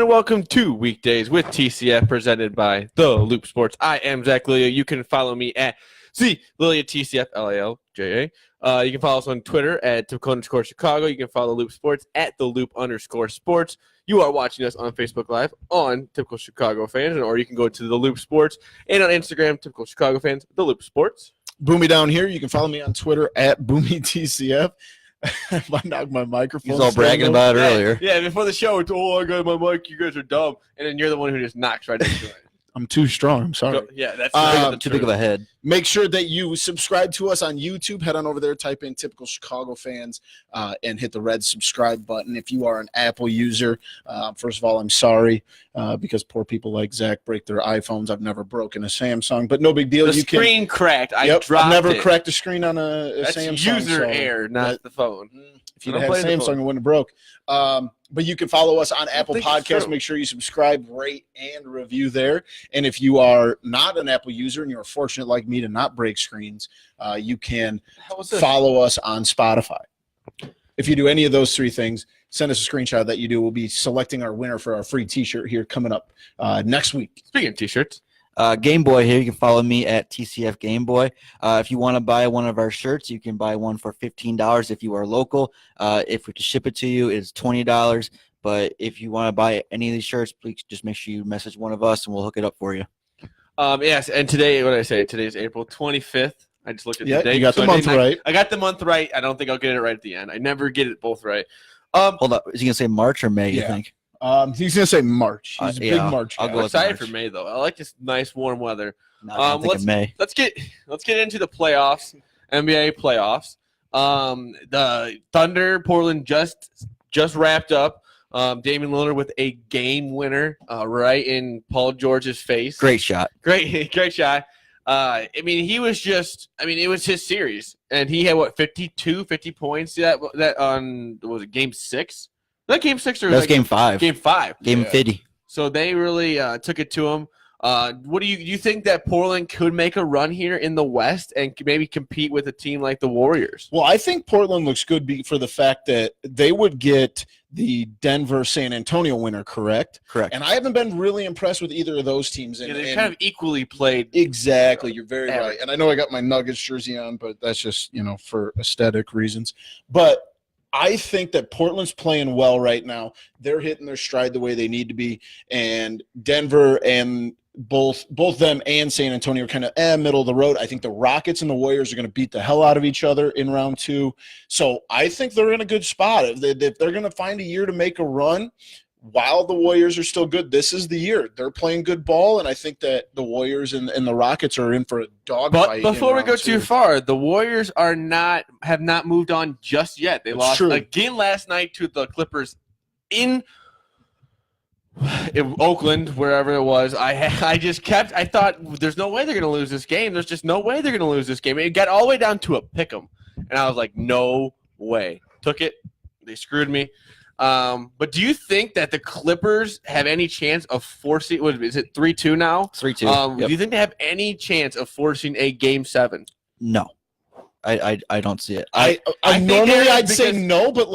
and welcome to Weekdays with TCF, presented by The Loop Sports. I am Zach Lilia. You can follow me at Lilia TCF, L-A-L-J-A. You can follow us on Twitter at @typical_Chicago. You can follow Loop Sports at @TheLoop_Sports. You are watching us on Facebook Live on Typical Chicago Fans, or you can go to The Loop Sports, and on Instagram, Typical Chicago Fans, The Loop Sports. Boomy down here. You can follow me on Twitter at BoomyTCF. I knocked my microphone. He's all bragging about it earlier. Yeah, before the show, it's, I got my mic, you guys are dumb. And then you're the one who just knocks right into it. I'm too strong. I'm sorry. So, yeah, that's too big of a head. Make sure that you subscribe to us on YouTube. Head on over there, type in Typical Chicago Fans, and hit the red subscribe button. If you are an Apple user, first of all, I'm sorry because poor people like Zach break their iPhones. I've never broken a Samsung, but no big deal. The screen cracked. I've never cracked a screen on a that's Samsung. User error, not the phone. If you'd had a Samsung, it wouldn't have broke. But you can follow us on Apple Podcasts. Make sure you subscribe, rate, and review there. And if you are not an Apple user and you're fortunate like me to not break screens, you can follow us on Spotify. If you do any of those three things, send us a screenshot that you do. We'll be selecting our winner for our free T-shirt here coming up next week. Speaking of T-shirts. Gameboy here. You can follow me at TCF Gameboy. If you want to buy one of our shirts, you can buy one for $15 if you are local. If we can ship it to you, it's $20. But if you want to buy any of these shirts, please just make sure you message one of us and we'll hook it up for you. Yes, and today, what did I say? Today is April 25th. I just looked at the date. You got the month right. I got the month right. I don't think I'll get it right at the end. I never get it both right. Hold up. Is he going to say March or May, you think? He's going to say March. He's a big March guy. I'll go excited for May, though. I like this nice warm weather. May. Let's get into the playoffs, NBA playoffs. The Thunder, Portland just wrapped up. Damian Lillard with a game winner right in Paul George's face. Great shot. Great shot. It was his series. And he had, 50 points that on, was it game 6? Was that game 6 or that was game 5? Game 5. Game 50. So they really took it to him. What do you think that Portland could make a run here in the West and maybe compete with a team like the Warriors? Well, I think Portland looks good for the fact that they would get the Denver-San Antonio winner, correct? Correct. And I haven't been really impressed with either of those teams. They kind of equally played. Exactly. You're very right. And I know I got my Nuggets jersey on, but that's just, for aesthetic reasons. But I think that Portland's playing well right now. They're hitting their stride the way they need to be. And Denver and both them and San Antonio are kind of middle of the road. I think the Rockets and the Warriors are going to beat the hell out of each other in round 2. So I think they're in a good spot. If they're going to find a year to make a run while the Warriors are still good, this is the year. They're playing good ball, and I think that the Warriors and the Rockets are in for a dogfight. But before we go too far, the Warriors have not moved on just yet. They lost again last night to the Clippers in Oakland, wherever it was. I thought there's no way they're going to lose this game. There's just no way they're going to lose this game. It got all the way down to a pick'em, and I was like, no way. Took it. They screwed me. But do you think that the Clippers have any chance of forcing? What is it, 3-2 now? 3-2. Do you think they have any chance of forcing a Game 7? No, I don't see it. I'd say no, but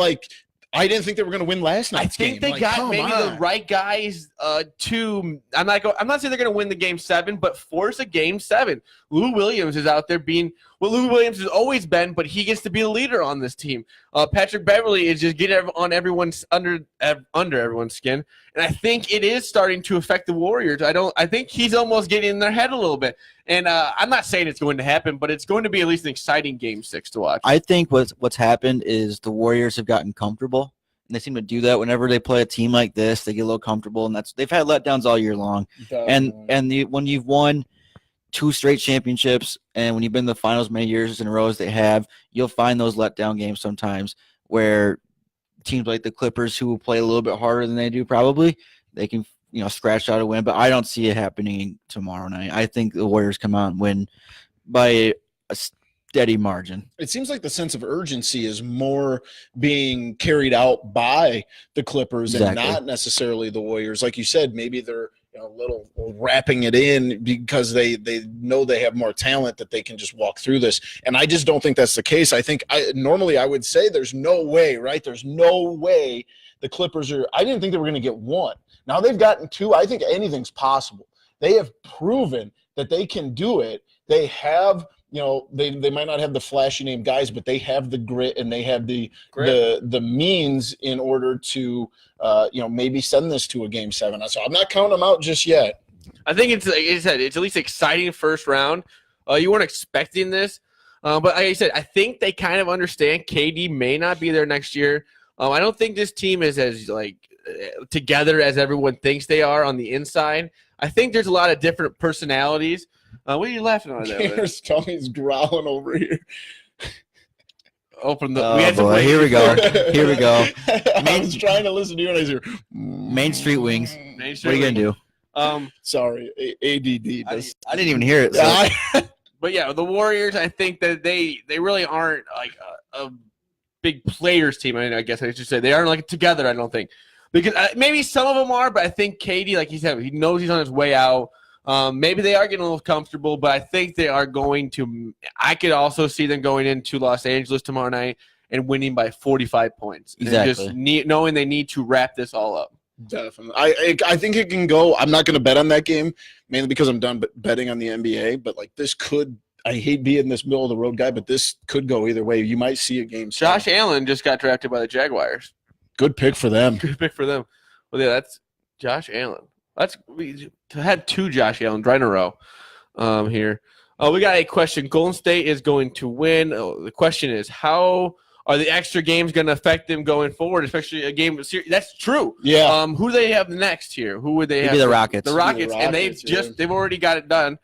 I didn't think they were going to win last night's game. I think they got maybe the right guys to. I'm not saying they're going to win the Game 7, but force a Game 7. Lou Williams is out there being what Lou Williams has always been, but he gets to be the leader on this team. Patrick Beverley is just getting on everyone's under everyone's skin, and I think it is starting to affect the Warriors. I think he's almost getting in their head a little bit, and I'm not saying it's going to happen, but it's going to be at least an exciting Game 6 to watch. I think what's happened is the Warriors have gotten comfortable, and they seem to do that whenever they play a team like this. They get a little comfortable, and they've had letdowns all year long. When you've won 2 straight championships, and when you've been in the finals many years in a row as they have, you'll find those letdown games sometimes where teams like the Clippers, who will play a little bit harder than they do, probably they can scratch out a win. But I don't see it happening tomorrow night. I think the Warriors come out and win by a steady margin. It seems like the sense of urgency is more being carried out by the Clippers and not necessarily the Warriors. Like you said, maybe they're a little wrapping it in because they know they have more talent that they can just walk through this. And I just don't think that's the case. I think normally I would say there's no way, right? There's no way the Clippers are. I didn't think they were going to get one. Now they've gotten two. I think anything's possible. They have proven that they can do it. They have, they might not have the flashy name guys, but they have the grit and they have the means in order to, maybe send this to a game 7. So I'm not counting them out just yet. I think it's, like I said, it's at least exciting first round. You weren't expecting this, but like I said, I think they kind of understand KD may not be there next year. I don't think this team is as together as everyone thinks they are on the inside. I think there's a lot of different personalities. What are you laughing at? Gamer's tummy's growling over here. Open the. Here we go. Here we go. I was trying to listen to you and I hear Main Street Wings. What are you gonna do? Sorry, ADD. I didn't even hear it. So. But yeah, the Warriors. I think that they really aren't like a big players team. I mean, I guess I should say they aren't like together. I don't think. Because maybe some of them are, but I think KD, like he said, he knows he's on his way out. Maybe they are getting a little comfortable, but I think they are going to – I could also see them going into Los Angeles tomorrow night and winning by 45 points. Exactly. And just knowing they need to wrap this all up. Definitely. I think it can go – I'm not going to bet on that game, mainly because I'm done betting on the NBA, but this could – I hate being this middle-of-the-road guy, but this could go either way. You might see a game. Josh Allen just got drafted by the Jaguars. Good pick for them. Good pick for them. Well, yeah, that's Josh Allen. We had 2 Josh Allen right in a row here. We got a question. Golden State is going to win. The question is, how are the extra games going to affect them going forward, especially a game series? That's true. Yeah. Who do they have next here? Who would they have? Maybe the Rockets. The Rockets, and they've already got it done.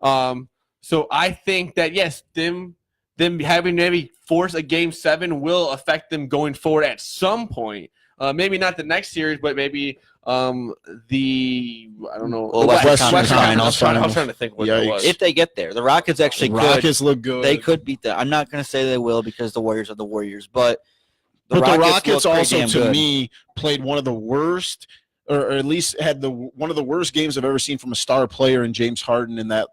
So I think that yes, them having maybe force a game 7 will affect them going forward at some point. Maybe not the next series, but maybe I don't know. Western Finals. I was trying to think what it was. If they get there, the Rockets actually Rockets look good. They could beat them. I'm not going to say they will because the Warriors are the Warriors, but the Rockets also, to me, played one of the worst, or at least had one of the worst games I've ever seen from a star player in James Harden. In that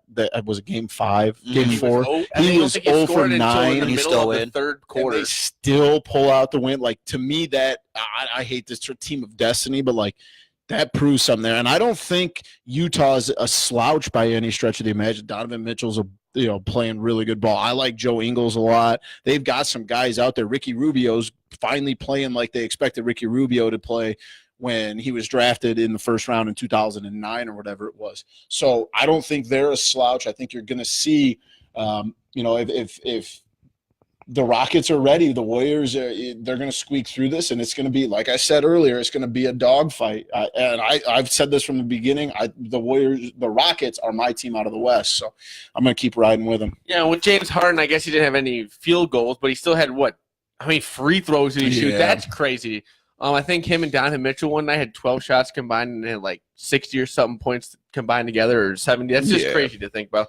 was a game 5, game 4. He was 0 for 9, and he still in the third quarter. And they still pull out the win. To me, that I hate this team of destiny, but that proves something there. And I don't think Utah is a slouch by any stretch of the imagination. Donovan Mitchell's playing really good ball. I like Joe Ingles a lot. They've got some guys out there. Ricky Rubio's finally playing like they expected Ricky Rubio to play when he was drafted in the first round in 2009 or whatever it was. So I don't think they're a slouch. I think you're going to see, if the Rockets are ready, the Warriors, they're going to squeak through this, and it's going to be, like I said earlier, it's going to be a dogfight. And I've said this from the beginning. The Rockets are my team out of the West, so I'm going to keep riding with them. Yeah, with James Harden, I guess he didn't have any field goals, but he still had free throws did he shoot? That's crazy. I think him and Donovan Mitchell one night had 12 shots combined and had 60 or something points combined together, or 70. That's just crazy to think about.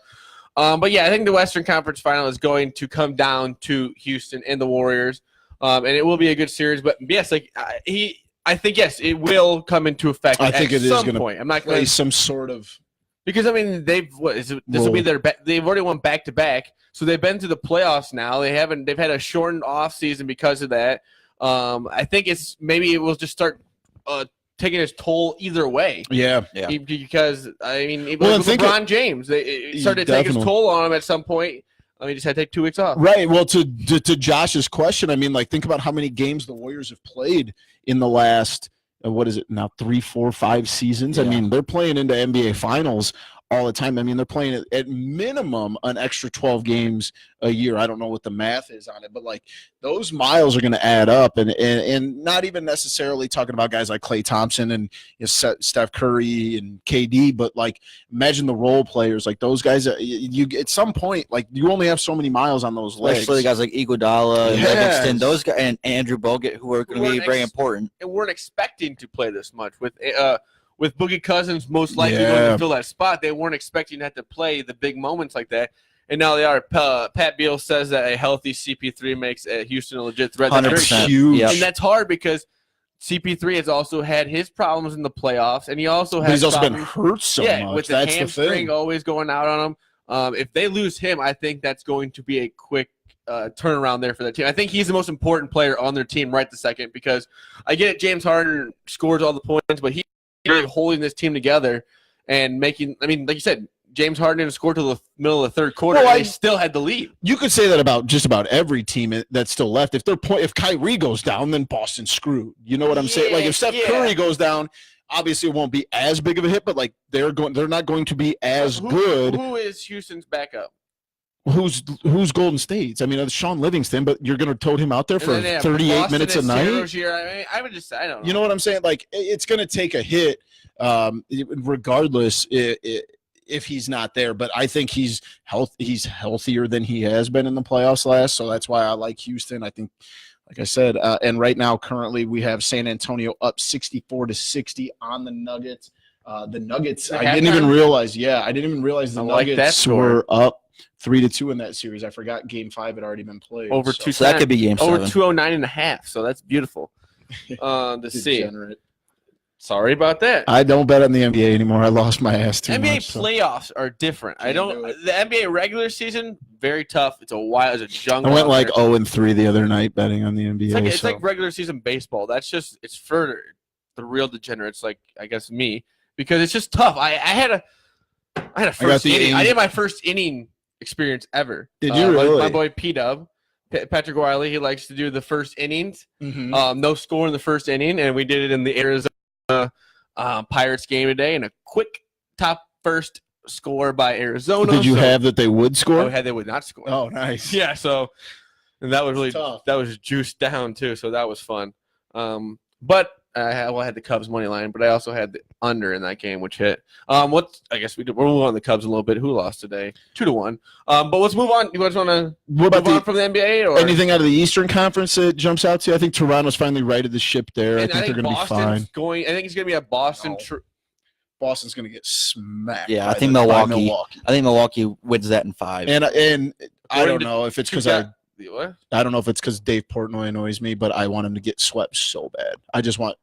But yeah, I think the Western Conference Final is going to come down to Houston and the Warriors, and it will be a good series. But yes, I think yes, it will come into effect. I think it is going to. I'm not play some sort of because this will be they've already won back to back, so they've been to the playoffs now. They've had a shortened off season because of that. I think maybe it will just start taking its toll either way. Yeah. Because LeBron James, it started to take its toll on him at some point. He just had to take 2 weeks off. Right. Well, to Josh's question, think about how many games the Warriors have played in the last what is it now, 3, 4, 5 seasons? Yeah. They're playing into NBA Finals all the time. They're playing at minimum an extra 12 games a year. I don't know what the math is on it, but those miles are going to add up, and not even necessarily talking about guys like Klay Thompson and Steph Curry and KD, but imagine the role players, those guys. You at some point, you only have so many miles on those legs. Especially guys like Iguodala and Livingston, those guys, and Andrew Bogut, who are going to be very important. And weren't expecting to play this much with Boogie Cousins most likely going to fill that spot. They weren't expecting to have to play the big moments like that. And now they are. Pat Beal says that a healthy CP3 makes Houston a legit threat. That's huge. And that's hard because CP3 has also had his problems in the playoffs, and he also has he's also been hurt so much. With the hamstring always going out on him. If they lose him, I think that's going to be a quick turnaround there for that team. I think he's the most important player on their team right this second because I get it, James Harden scores all the points, but he's really holding this team together and making – I mean, like you said, James Harden didn't score till the middle of the third quarter, and they still had the lead. You could say that about just about every team that's still left. If Kyrie goes down, then Boston's screwed. You know what I'm saying? Like if Steph Curry goes down, obviously it won't be as big of a hit, but like they're not going to be as good. Who is Houston's backup? Who's Golden State's? I mean, it's Sean Livingston, but you're going to tote him out there for 38 minutes a night? I would just, I don't know. You know what I'm saying? Like it's going to take a hit, regardless. If he's not there, but I think he's healthier than he has been in the playoffs last, so that's why I like Houston. I think, like I said, and right now, currently, we have San Antonio up 64-60 on the Nuggets. The Nuggets, I didn't even realize the Nuggets were up 3-2 in that series. I forgot Game 5 had already been played. So that could be Game 7. Over 209.5, so that's beautiful. To see. Sorry about that. I don't bet on the NBA anymore. I lost my ass too NBA much. playoffs are different. The NBA regular season, very tough. It's a jungle. I went like 0-3 the other night betting on the NBA. It's like regular season baseball. It's for the real degenerates, like I guess me, because it's just tough. I had a first inning. I did my first inning experience ever. Did you really? My boy P-Dub, Patrick Wiley, he likes to do the first innings. Mm-hmm. No score in the first inning, and we did it in the Arizona Pirates game today, and a quick top first score by Arizona. Did you have that they would score? I had they would not score. Oh, nice. Yeah, so and that was really tough. That was juiced down too, so that was fun. But I had the Cubs money line, but I also had the under in that game, which hit. I guess we'll move on the Cubs a little bit. Who lost today? 2-1. But let's move on. You guys want to move on from the NBA or anything out of the Eastern Conference that jumps out to you? I think Toronto's finally righted the ship there. I think they're going to be fine. I think it's going to be a Boston. Boston's going to get smacked. Yeah, I think Milwaukee. I think Milwaukee wins that in 5. And I don't know if it's because what? I don't know if it's because Dave Portnoy annoys me, but I want him to get swept so bad. I just want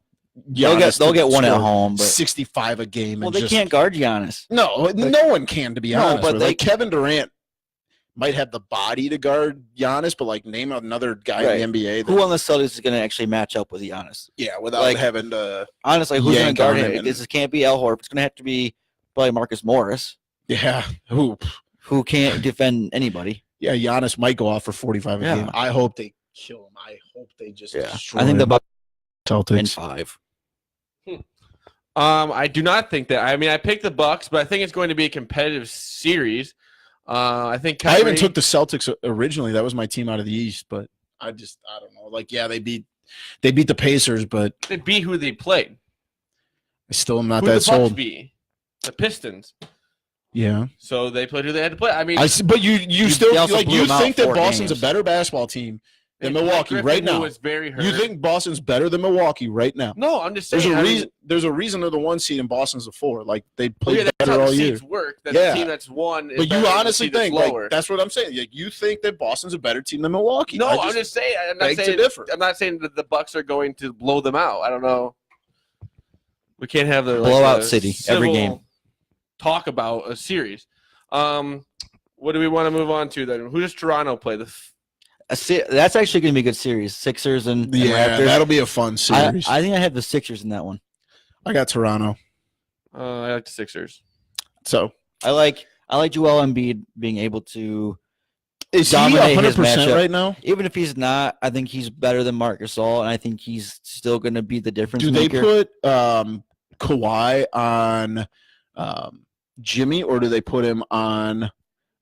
Giannis they'll get one at home, but 65 a game. Well, they can't guard Giannis. No one can, to be honest. But Kevin Durant might have the body to guard Giannis, but like name another guy in the NBA. Who on the Celtics is going to actually match up with Giannis? Yeah, without having to. Honestly, who's going to guard him? This can't be Al Horford. It's going to have to be probably Marcus Morris. Yeah, who can't defend anybody. Yeah, Giannis might go off for 45 a game. I hope they kill him. I hope they just destroy him. I think the Bucks Celtics in 5. I do not think that. I mean, I picked the Bucks, but I think it's going to be a competitive series. I think I even took the Celtics originally. That was my team out of the East, but I don't know. Like, yeah, they beat the Pacers, but they beat who they played. I still am not that sold. The Pistons. Yeah. So they played who they had to play. I mean, but you still like you think that Boston's a better basketball team than Milwaukee right now. Was very hurt. You think Boston's better than Milwaukee right now? No, I'm just saying. There's a reason they're the 1 seed and Boston's the 4. Like they played better all year. year. Seeds work. That the team that's won. But you honestly think that's what I'm saying. Like, you think that Boston's a better team than Milwaukee? No, I'm just saying. I'm not saying that the Bucks are going to blow them out. I don't know. We can't have the blowout city every game. Talk about a series. What do we want to move on to then? Who does Toronto play? That's actually going to be a good series. Sixers and Raptors. That'll be a fun series. I think I have the Sixers in that one. I got Toronto. I like the Sixers. So I like Joel Embiid being able to dominate his matchup right now. Even if he's not, I think he's better than Marc Gasol, and I think he's still going to be the difference maker. Do they put Kawhi on Jimmy, or do they put him on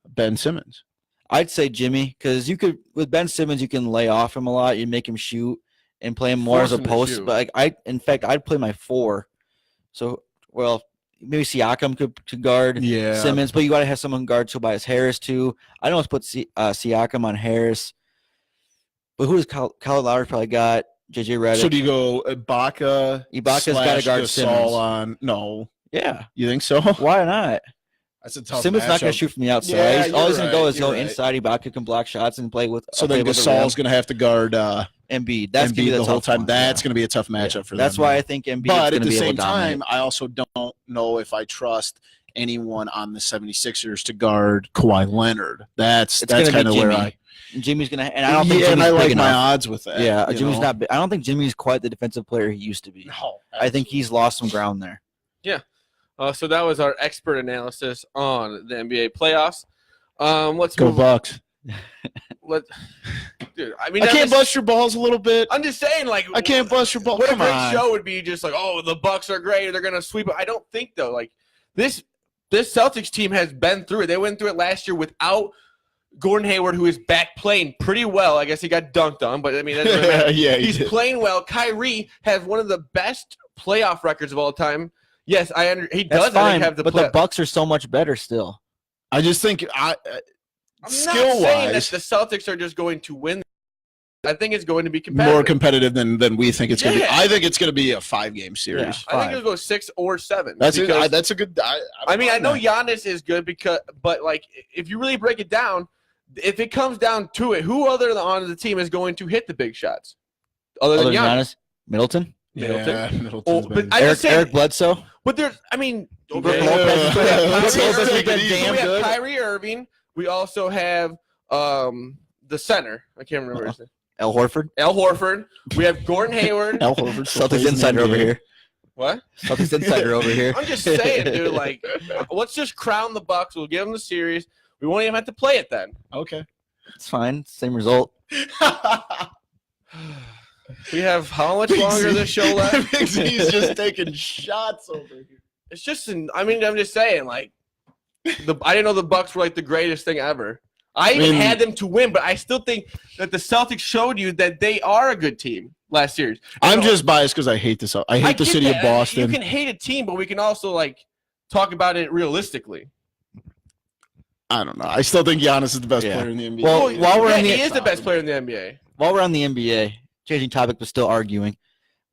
Ben Simmons? I'd say Jimmy, because with Ben Simmons you can lay off him a lot. You make him shoot and play him more as a post. But in fact, I'd play my 4. So maybe Siakam could guard Simmons, but you got to have someone guard Tobias Harris too. I don't want to put Siakam on Harris, but who does Kyle Lowry probably got? JJ Redick. So do you go Ibaka? Ibaka's got to guard Simmons. On no. Yeah. You think so? Why not? That's a tough Simmons matchup. not going to shoot from the outside. Yeah, all he's going to go is go inside. Ibaka can block shots and play with. So then Gasol's going to have to guard Embiid. That's Embiid the whole time. That's going to be a tough matchup for them. That's why I think Embiid. But at the same time, I also don't know if I trust anyone on the 76ers to guard Kawhi Leonard. That's gonna kind be of where Jimmy. Jimmy's gonna, and I don't think and Jimmy's I big like enough. my odds with that. Yeah, you Jimmy's know? not. I don't think Jimmy's quite the defensive player he used to be. No, I think he's lost some ground there. So that was our expert analysis on the NBA playoffs. Let's go move. Bucks. Dude, I mean, I can't bust your balls a little bit. I'm just saying, like, I can't bust your balls. what a Come great on. show would be just like, oh, the Bucks are great, they're gonna sweep it. I don't think though. Like this Celtics team has been through it. They went through it last year without Gordon Hayward, who is back playing pretty well. I guess he got dunked on, but I mean, that doesn't matter. Yeah, he's playing well. Kyrie has one of the best playoff records of all time. Yes, he That's does. fine, I think have the but the Bucks are so much better still. I just think I'm skill not saying that wise, the Celtics are just going to win. I think it's going to be competitive. more competitive than we think it's going to be. Yeah. I think it's going to be a 5-game series. Yeah. I think it'll go 6 or 7. That's because- it. That's a good. I mean, I know Giannis is good but like, if you really break it down, if it comes down to it, who other on the team is going to hit the big shots other than Giannis? Middleton, Yeah, Oh, but I just say, Eric Bledsoe. but there's, I mean, Brook okay. Lopez. Let's Brook Lopez has take it been easy. damn we have good. Kyrie Irving. We also have the center. I can't remember his name. Al Horford. Al Horford. We have Gordon Hayward. Al Horford. Celtics insider over here. What? Celtics insider over here. I'm just saying, dude. Like, let's just crown the Bucks. We'll give them the series. We won't even have to play it then. Okay. It's fine. Same result. We have how much longer this show left? Big Z's just taking shots over here. It's just, I mean, I'm just saying, like, I didn't know the Bucks were like the greatest thing ever. I even had them to win, but I still think that the Celtics showed you that they are a good team last series. I'm just biased because I hate this. I hate the get city that. of Boston. You can hate a team, but we can also like talk about it realistically. I don't know. I still think Giannis is the best Yeah. player in the NBA. Well, while we're yeah, in the- he is the best player in the NBA. While we're on the NBA, changing topic but still arguing,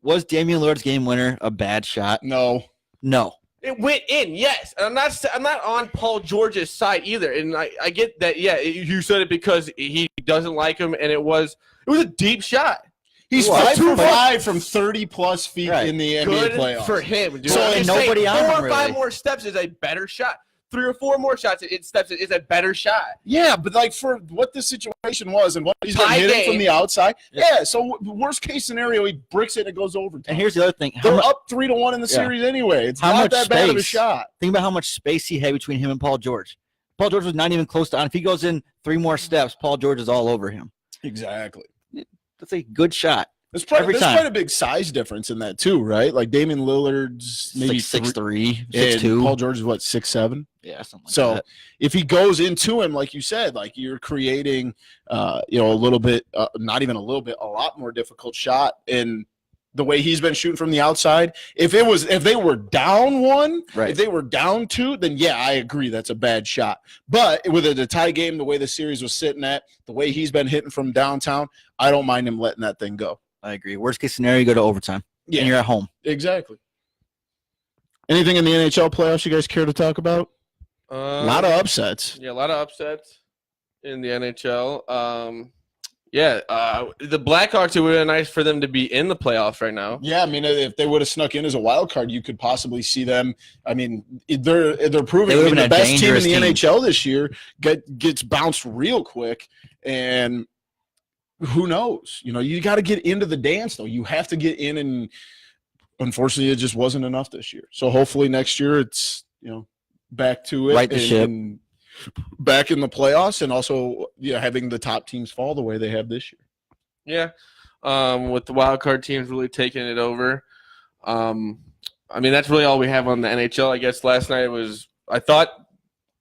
was Damian Lillard's game winner a bad shot? no. No. It went in, yes. And I'm not on Paul George's side either. And I get that. Yeah, you said it because he doesn't like him, and it was a deep shot. He's Well, 5 for that's 5 from 30-plus feet Right. in the NBA Good playoffs. for him. Dude. So, I'm and just saying, nobody on 4 him, or 5 really. more steps is a better shot. 3 or 4 more shots, it steps is a better shot. Yeah, but like for what the situation was and what he's been Tie hitting from game. the outside. Yeah, so worst case scenario, he bricks it and it goes overtime. And here's the other thing. They're up 3-1 in the series anyway. It's How not much that bad of a space? shot. Think about how much space he had between him and Paul George. Paul George was not even close to on. If he goes in 3 more steps, Paul George is all over him. Exactly. That's a good shot. There's Every time. quite a big size difference in that too, right? Like Damian Lillard's maybe 6'3", and 6'2". Paul George is what, 6'7"? Yeah, something like So that. if he goes into him, like you said, like you're creating, a little bit, not even a little bit, a lot more difficult shot. And the way he's been shooting from the outside, if they were down 1, Right. if they were down 2, then yeah, I agree that's a bad shot. But with a tie game, the way the series was sitting at, the way he's been hitting from downtown, I don't mind him letting that thing go. I agree. Worst case scenario, you go to overtime. Yeah. And you're at home. Exactly. Anything in the NHL playoffs you guys care to talk about? A lot of upsets. Yeah, a lot of upsets in the NHL. The Blackhawks, it would have been nice for them to be in the playoffs right now. Yeah, I mean, if they would have snuck in as a wild card, you could possibly see them. I mean, they're proving They would've the been a best team in dangerous the team. NHL this year gets bounced real quick, and who knows? You got to get into the dance though. You have to get in, and unfortunately, it just wasn't enough this year. So hopefully next year it's back to it, Right the ship. and back in the playoffs, and also having the top teams fall the way they have this year. Yeah, with the wild card teams really taking it over. I mean, that's really all we have on the NHL. I guess last night I thought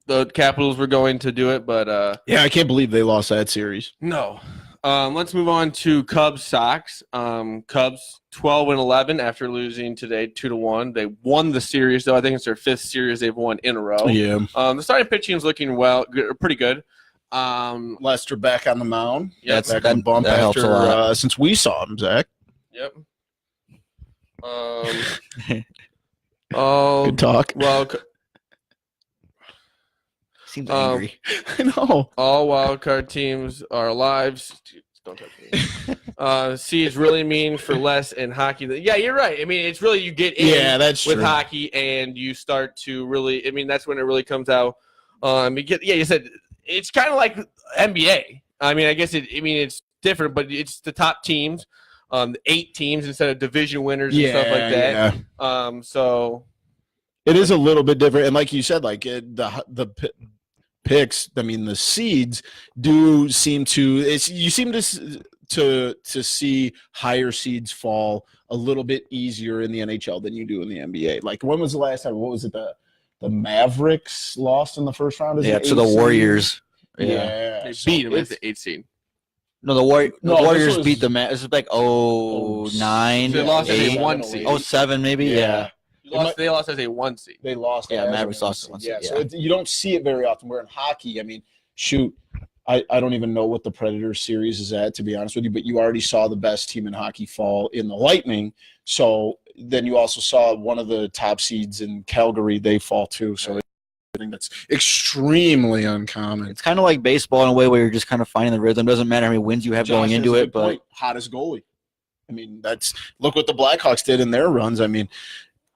the Capitals were going to do it, but Yeah, I can't believe they lost that series. no. Let's move on to Cubs Sox. Cubs 12-11 after losing today 2-1. They won the series though. I think it's their 5th series they've won in a row. Yeah. The starting pitching is looking pretty good. Lester back on the mound. Yeah, Back on the bump that helps a lot. after since we saw him, Zach. Yep. Good talk. Well, Seems angry. I know. all wild card teams are alive. Don't touch me. Seeds really mean for less in hockey. Yeah, you're right. I mean, it's really you get in that's with true. hockey and you start to really. I mean, that's when it really comes out. You said it's kind of like NBA. I mean, I guess it's different, but it's the top teams, 8 teams instead of division winners and stuff like that. Yeah. So it is a little bit different, and like you said, like the picks. I mean, the seeds do seem to. You seem to see higher seeds fall a little bit easier in the NHL than you do in the NBA. Like, when was the last time? What was it? The Mavericks lost in the first round. To the Warriors. Yeah, they beat them as the 8th seed. No, the Warriors beat the This is like 09. They lost as a 1 seed. 07 maybe. Yeah. They lost as a 1 seed. They lost. Yeah, Mavericks lost 1 seed. Yeah, so you don't see it very often. Where in hockey, I mean, shoot, I don't even know what the Predators series is at, to be honest with you, but you already saw the best team in hockey fall in the Lightning. So then you also saw one of the top seeds in Calgary, they fall too. So I think that's extremely uncommon. It's kind of like baseball in a way where you're just kind of finding the rhythm. Doesn't matter how many wins you have going into it, but hottest goalie. I mean, look what the Blackhawks did in their runs. I mean,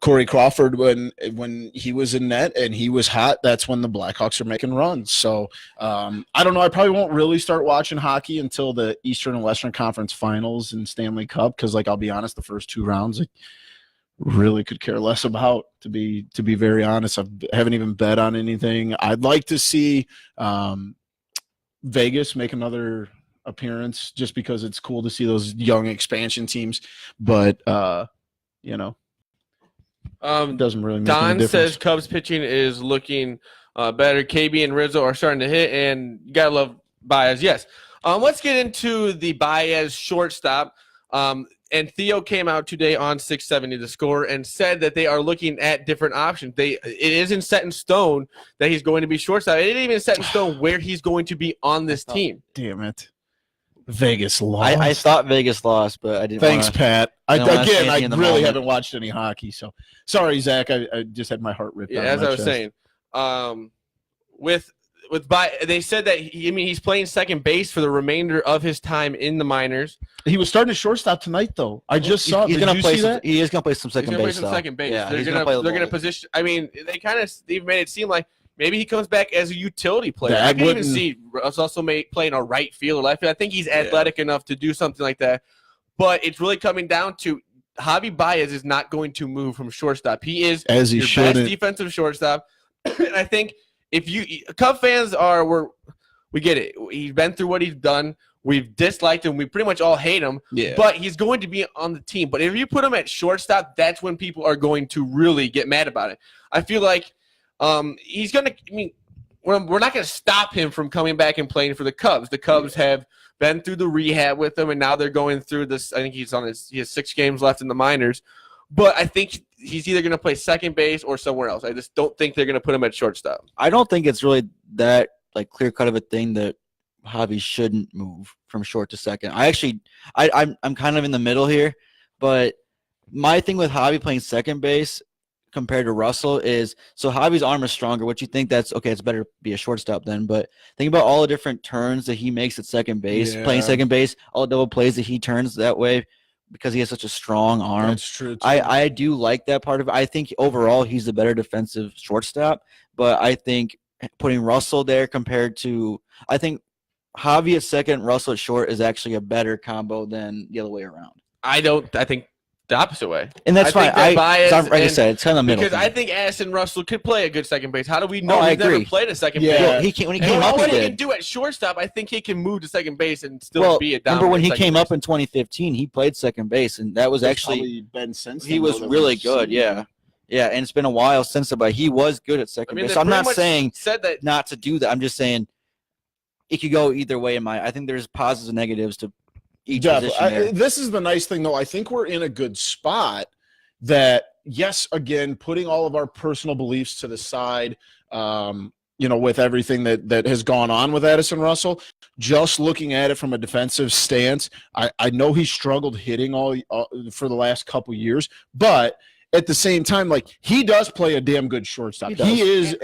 Corey Crawford, when he was in net and he was hot, that's when the Blackhawks are making runs. So I don't know. I probably won't really start watching hockey until the Eastern and Western Conference Finals and Stanley Cup, because, like, I'll be honest, the first 2 rounds I really could care less about. To be very honest, I haven't even bet on anything. I'd like to see Vegas make another appearance, just because it's cool to see those young expansion teams. But it doesn't really make any difference. Don says Cubs pitching is looking better. KB and Rizzo are starting to hit, and you gotta love Baez. Yes. Let's get into the Baez shortstop. And Theo came out today on 670 The Score and said that they are looking at different options. It isn't set in stone that he's going to be shortstop. It isn't even set in stone where he's going to be on this team. Damn it. Vegas lost. I thought Vegas lost, but I didn't. Thanks, Pat. I really moment. haven't watched any hockey, so sorry, Zach. I just had my heart ripped out. Yeah, as I was saying, they said that he's playing second base for the remainder of his time in the minors. He was starting to shortstop tonight, though. I just saw. He's going to play. He is going to play some second base. Yeah, they're going to position. I mean, they kind of even made it seem like maybe he comes back as a utility player. I can even see us also playing a right field or left field. I think he's athletic enough to do something like that. But it's really coming down to Javi Baez is not going to move from shortstop. He is best defensive shortstop. And I think if Cub fans we get it. He's been through what he's done. We've disliked him. We pretty much all hate him. Yeah. But he's going to be on the team. But if you put him at shortstop, that's when people are going to really get mad about it. I feel like he's going to – I mean, we're not going to stop him from coming back and playing for the Cubs. The Cubs have been through the rehab with him, and now they're going through this. I think he has 6 games left in the minors. But I think he's either going to play second base or somewhere else. I just don't think they're going to put him at shortstop. I don't think it's really that clear-cut of a thing that Javi shouldn't move from short to second. I'm kind of in the middle here, but my thing with Javi playing second base compared to Russell is, so Javi's arm is stronger, which you think that's okay, it's better to be a shortstop then, but think about all the different turns that he makes at second base, playing second base, all the double plays that he turns that way because he has such a strong arm. That's true, too. I do like that part of it. I think overall he's the better defensive shortstop, but I think putting Russell there compared to, I think Javi at second, Russell at short is actually a better combo than the other way around. I think the opposite way. And that's fine. Like I said, it's kind of the middle. Because I think Addison Russell could play a good second base. How do we know he's never played a second base? Well, when he came up, what he can do at shortstop, I think he can move to second base and still be a dominant. Remember when he came up in 2015, he played second base, and that was actually been since he was really good. Yeah, and it's been a while since it, but he was good at second base. So I'm not saying not to do that. I'm just saying it could go either way. I think there's positives and negatives to each position there. This is the nice thing, though. I think we're in a good spot that, yes, again, putting all of our personal beliefs to the side, with everything that has gone on with Addison Russell, just looking at it from a defensive stance, I know he struggled hitting all for the last couple years, but at the same time, he does play a damn good shortstop. He is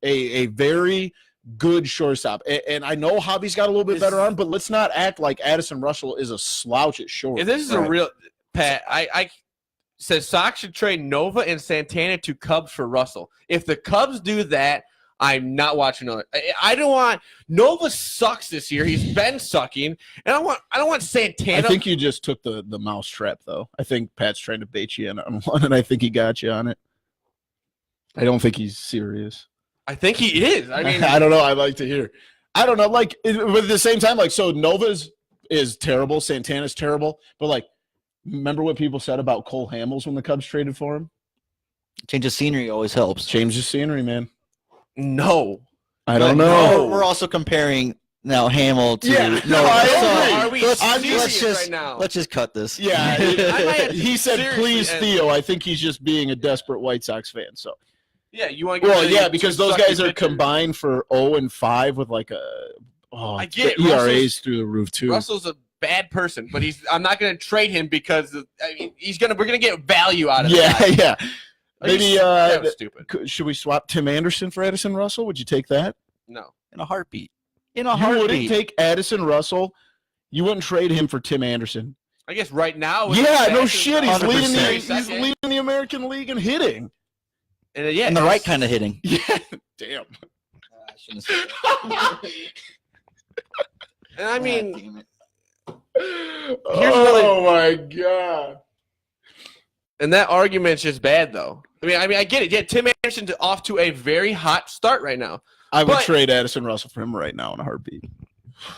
a very good shortstop. And I know Javi's got a little bit better arm, but let's not act like Addison Russell is a slouch at short. If this is a real Pat, I said Sox should trade Nova and Santana to Cubs for Russell. If the Cubs do that, I'm not watching another. I don't want Nova sucks this year. He's been sucking, and I don't want Santana. I think you just took the mouse trap though. I think Pat's trying to bait you in on one, and I think he got you on it. I don't think he's serious. I think he is. I mean, I don't know. I'd like to hear. I don't know. Like, but at the same time, like, so Nova is terrible. Santana's terrible. But, like, remember what people said about Cole Hamels when the Cubs traded for him? Change of scenery always helps. Change the scenery, man. No. I don't know. We're also comparing now Hamill to Are we let's serious right now? Let's just cut this. Yeah. He said, please, seriously, Theo. I think he's just being a desperate White Sox fan. So. Yeah, you want to get rid of because two those sucky guys are pitchers. combined for 0-5 with like I get it. ERAs Russell's through the roof too. Russell's a bad person, but I'm not going to trade him because we're going to get value out of him. Yeah. Maybe that was stupid. Should we swap Tim Anderson for Addison Russell? Would you take that? No. In a heartbeat. You wouldn't take Addison Russell. You wouldn't trade him for Tim Anderson. I guess right now. Yeah, no shit. He's 100%. leading the American League in hitting. And and the right kind of hitting. Yeah. Damn. And I mean, oh my god. And that argument's just bad, though. I mean, I get it. Yeah, Tim Anderson's off to a very hot start right now. I would trade Addison Russell for him right now in a heartbeat.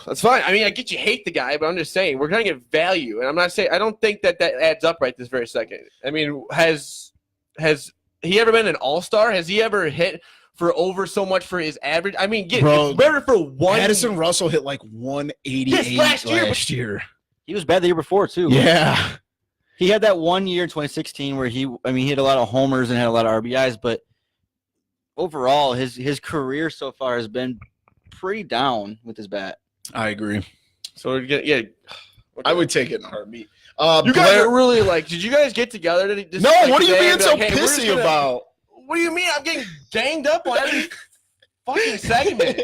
That's fine. I mean, I get you hate the guy, but I'm just saying we're trying to get value, and I'm not saying I don't think that adds up right this very second. I mean, has he ever been an all-star? Has he ever hit for over so much for his average? I mean, better for one. Addison Russell hit like 188 last year. He was bad the year before too. Yeah. He had that 1 year in 2016 where he hit a lot of homers and had a lot of RBIs, but overall his career so far has been pretty down with his bat. I agree. So I would take it in a heartbeat. You guys are really like, did you guys get together? What are you being so pissy about? What do you mean? I'm getting ganged up on every fucking segment.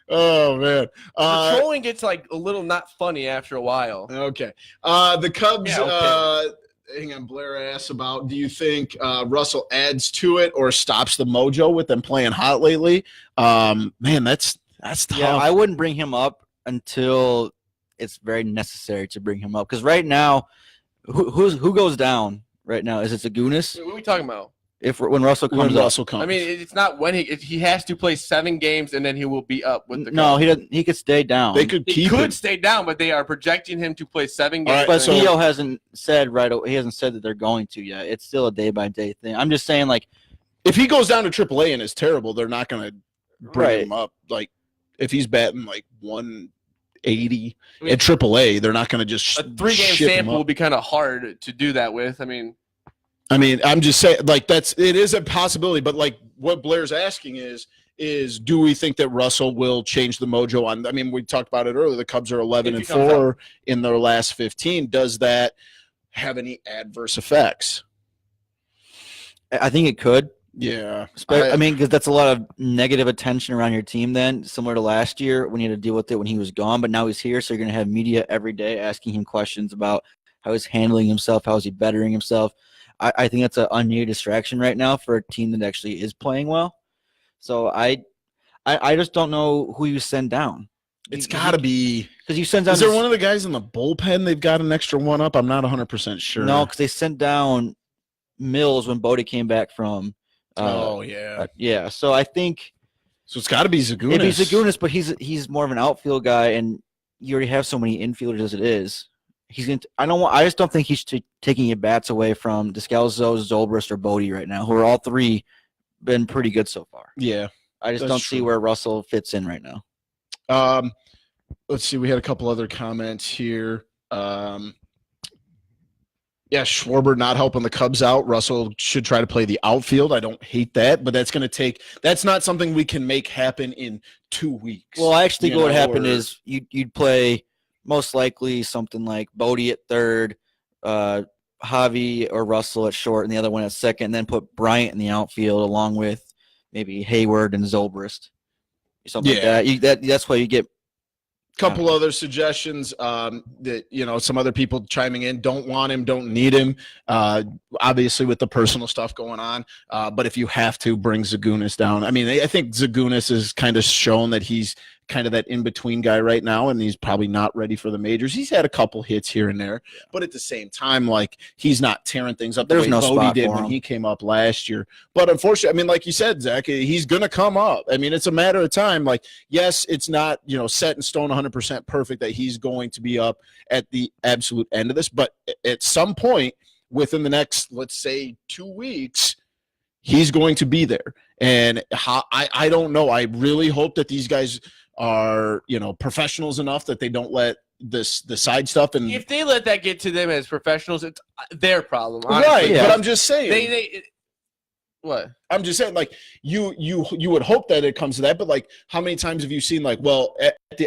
Oh, man. The trolling gets like a little not funny after a while. Okay. The Cubs, Yeah, okay. hang on, Blair asked about, do you think Russell adds to it or stops the mojo with them playing hot lately? Man, that's tough. Yeah, I wouldn't bring him up until it's very necessary to bring him up. Because right now, who goes down right now? Is it Zagunis? What are we talking about? When Russell comes up. I mean, it's not when he has to play 7 games and then he will be up with the No, he doesn't. He could stay down. They could He could stay down, but they are projecting him to play 7 games. But Theo hasn't said he hasn't said that they're going to yet. It's still a day by day thing. I'm just saying, like, if he goes down to AAA and is terrible, they're not going to bring him up. Like, if he's batting like 180 at AAA, they're not going to just a 3-game sample will be kind of hard to do that with. I mean, I'm just saying, like, it is a possibility, but like what Blair's asking is do we think that Russell will change the mojo on? I mean, we talked about it earlier. The Cubs are 11-4 in their last 15. Does that have any adverse effects? I think it could. Yeah. I mean, because that's a lot of negative attention around your team then, similar to last year when you had to deal with it when he was gone, but now he's here, so you're going to have media every day asking him questions about how he's handling himself, how is he bettering himself. I think that's an unneeded distraction right now for a team that actually is playing well. So I just don't know who you send down. It's got to be – because you send down – Is there one of the guys in the bullpen they've got an extra one up? I'm not 100% sure. No, because they sent down Mills when Bodie came back from yeah. So I think – So it's got to be Zagunis. It'd be Zagunis, but he's more of an outfield guy, and you already have so many infielders as it is. I just don't think he's taking your bats away from Descalso, Zobrist, or Bodie right now, who are all three been pretty good so far. Yeah, I just don't see where Russell fits in right now. Let's see. We had a couple other comments here. Yeah, Schwarber not helping the Cubs out. Russell should try to play the outfield. I don't hate that, but that's not something we can make happen in 2 weeks. Well, I actually think what would happen is you'd play most likely something like Bodie at third, Javi or Russell at short, and the other one at second, and then put Bryant in the outfield along with maybe Hayward and Zobrist, something like that. That's why you get. Couple other suggestions that some other people chiming in don't want him, don't need him, obviously with the personal stuff going on, but if you have to, bring Zagunis down. I mean, I think Zagunis is kind of shown that he's kind of that in-between guy right now, and he's probably not ready for the majors. He's had a couple hits here and there, but at the same time, like, he's not tearing things up the way Bodie did when he came up last year. But unfortunately, I mean, like you said, Zach, he's going to come up. I mean, it's a matter of time. Like, yes, it's not, set in stone 100% perfect that he's going to be up at the absolute end of this, but at some point within the next, let's say, 2 weeks, he's going to be there. And I don't know. I really hope that these guys are professionals enough that they don't let the side stuff, and if they let that get to them as professionals, it's their problem, honestly. Right? Yeah. But I'm just saying what I'm just saying, like, you would hope that it comes to that, but like, how many times have you seen, like, well,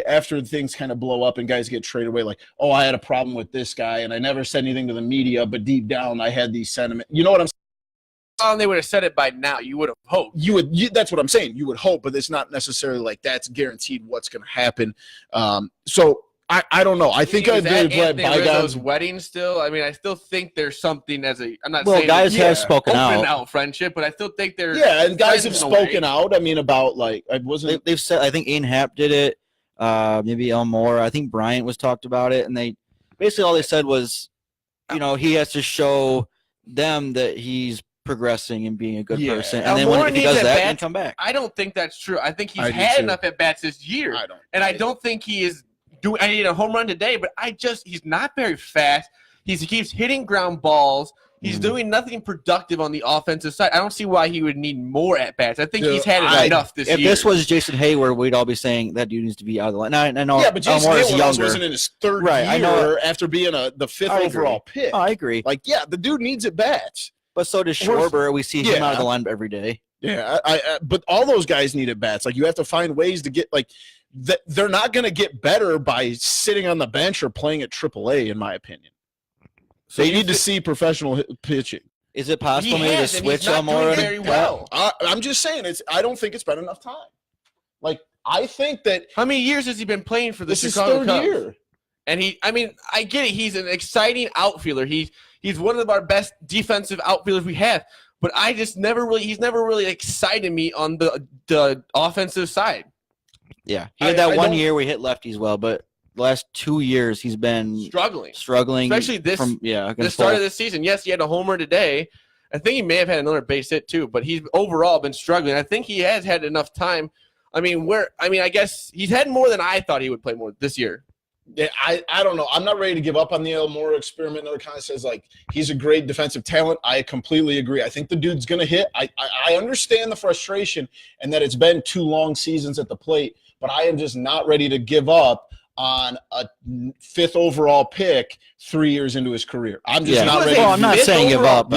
after things kind of blow up and guys get traded away, like, oh, I had a problem with this guy and I never said anything to the media, but deep down I had these sentiments. You know what I'm saying? They would have said it by now. You would have hoped. That's what I'm saying. You would hope, but it's not necessarily like that's guaranteed what's going to happen. So I don't know. I think I've let bygones. Wedding still. I mean, I still think there's something as a. I'm not saying guys have spoken out friendship, but I still think there's and guys have spoken out. I mean, about like I wasn't. They've said. I think Ian Happ did it. Maybe Elmore. I think Bryant was talked about it, and they basically all they said was, he has to show them that he's progressing and being a good person, and then if he does that, then come back. I don't think that's true. I think he's had enough at bats this year, I don't think he is doing. I need a home run today, but he's not very fast. He keeps hitting ground balls. He's doing nothing productive on the offensive side. I don't see why he would need more at bats. I think he's had enough this year. If this was Jason Hayward, we'd all be saying that dude needs to be out of the line. Now, I know. Yeah, but Jason Hayward wasn't in his third year after being the fifth overall pick. Oh, I agree. Like, the dude needs at bats. But so does Schwarber. We see him out of the line every day. Yeah, but all those guys need at bats. Like, you have to find ways to get they're not going to get better by sitting on the bench or playing at AAA, in my opinion. So they need to see professional pitching. Is it possible maybe to switch Elmore? Very well. I'm just saying I don't think it's been enough time. Like, I think that. How many years has he been playing for the Chicago Cubs? This is third year. And I get it. He's an exciting outfielder. He's one of our best defensive outfielders we have. But he's never really excited me on the offensive side. Yeah. He had that 1 year we hit lefties well, but the last 2 years he's been struggling. Especially the start of this season. Yes, he had a homer today. I think he may have had another base hit too, but he's overall been struggling. I think he has had enough time. I guess he's had more than I thought he would play more this year. Yeah, I don't know. I'm not ready to give up on the Elmore experiment. Another kind of says, like, he's a great defensive talent. I completely agree. I think the dude's going to hit. I understand the frustration and that it's been 2 long seasons at the plate, but I am just not ready to give up on a 5th overall pick 3 years into his career. I'm just not ready. I'm not saying give up.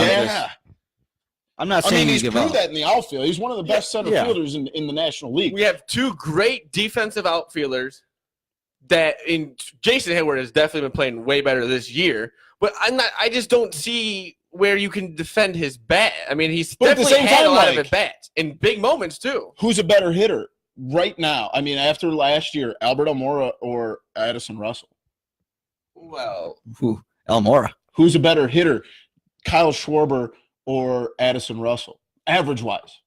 I'm not saying he's proved that in the outfield. He's one of the best center fielders in the National League. We have 2 great defensive outfielders. Jason Hayward has definitely been playing way better this year, but I just don't see where you can defend his bat. I mean, he's definitely had a lot of at bats in big moments too. Who's a better hitter right now? I mean, after last year, Albert Almora or Addison Russell? Well, Almora. Who's a better hitter, Kyle Schwarber or Addison Russell, average-wise?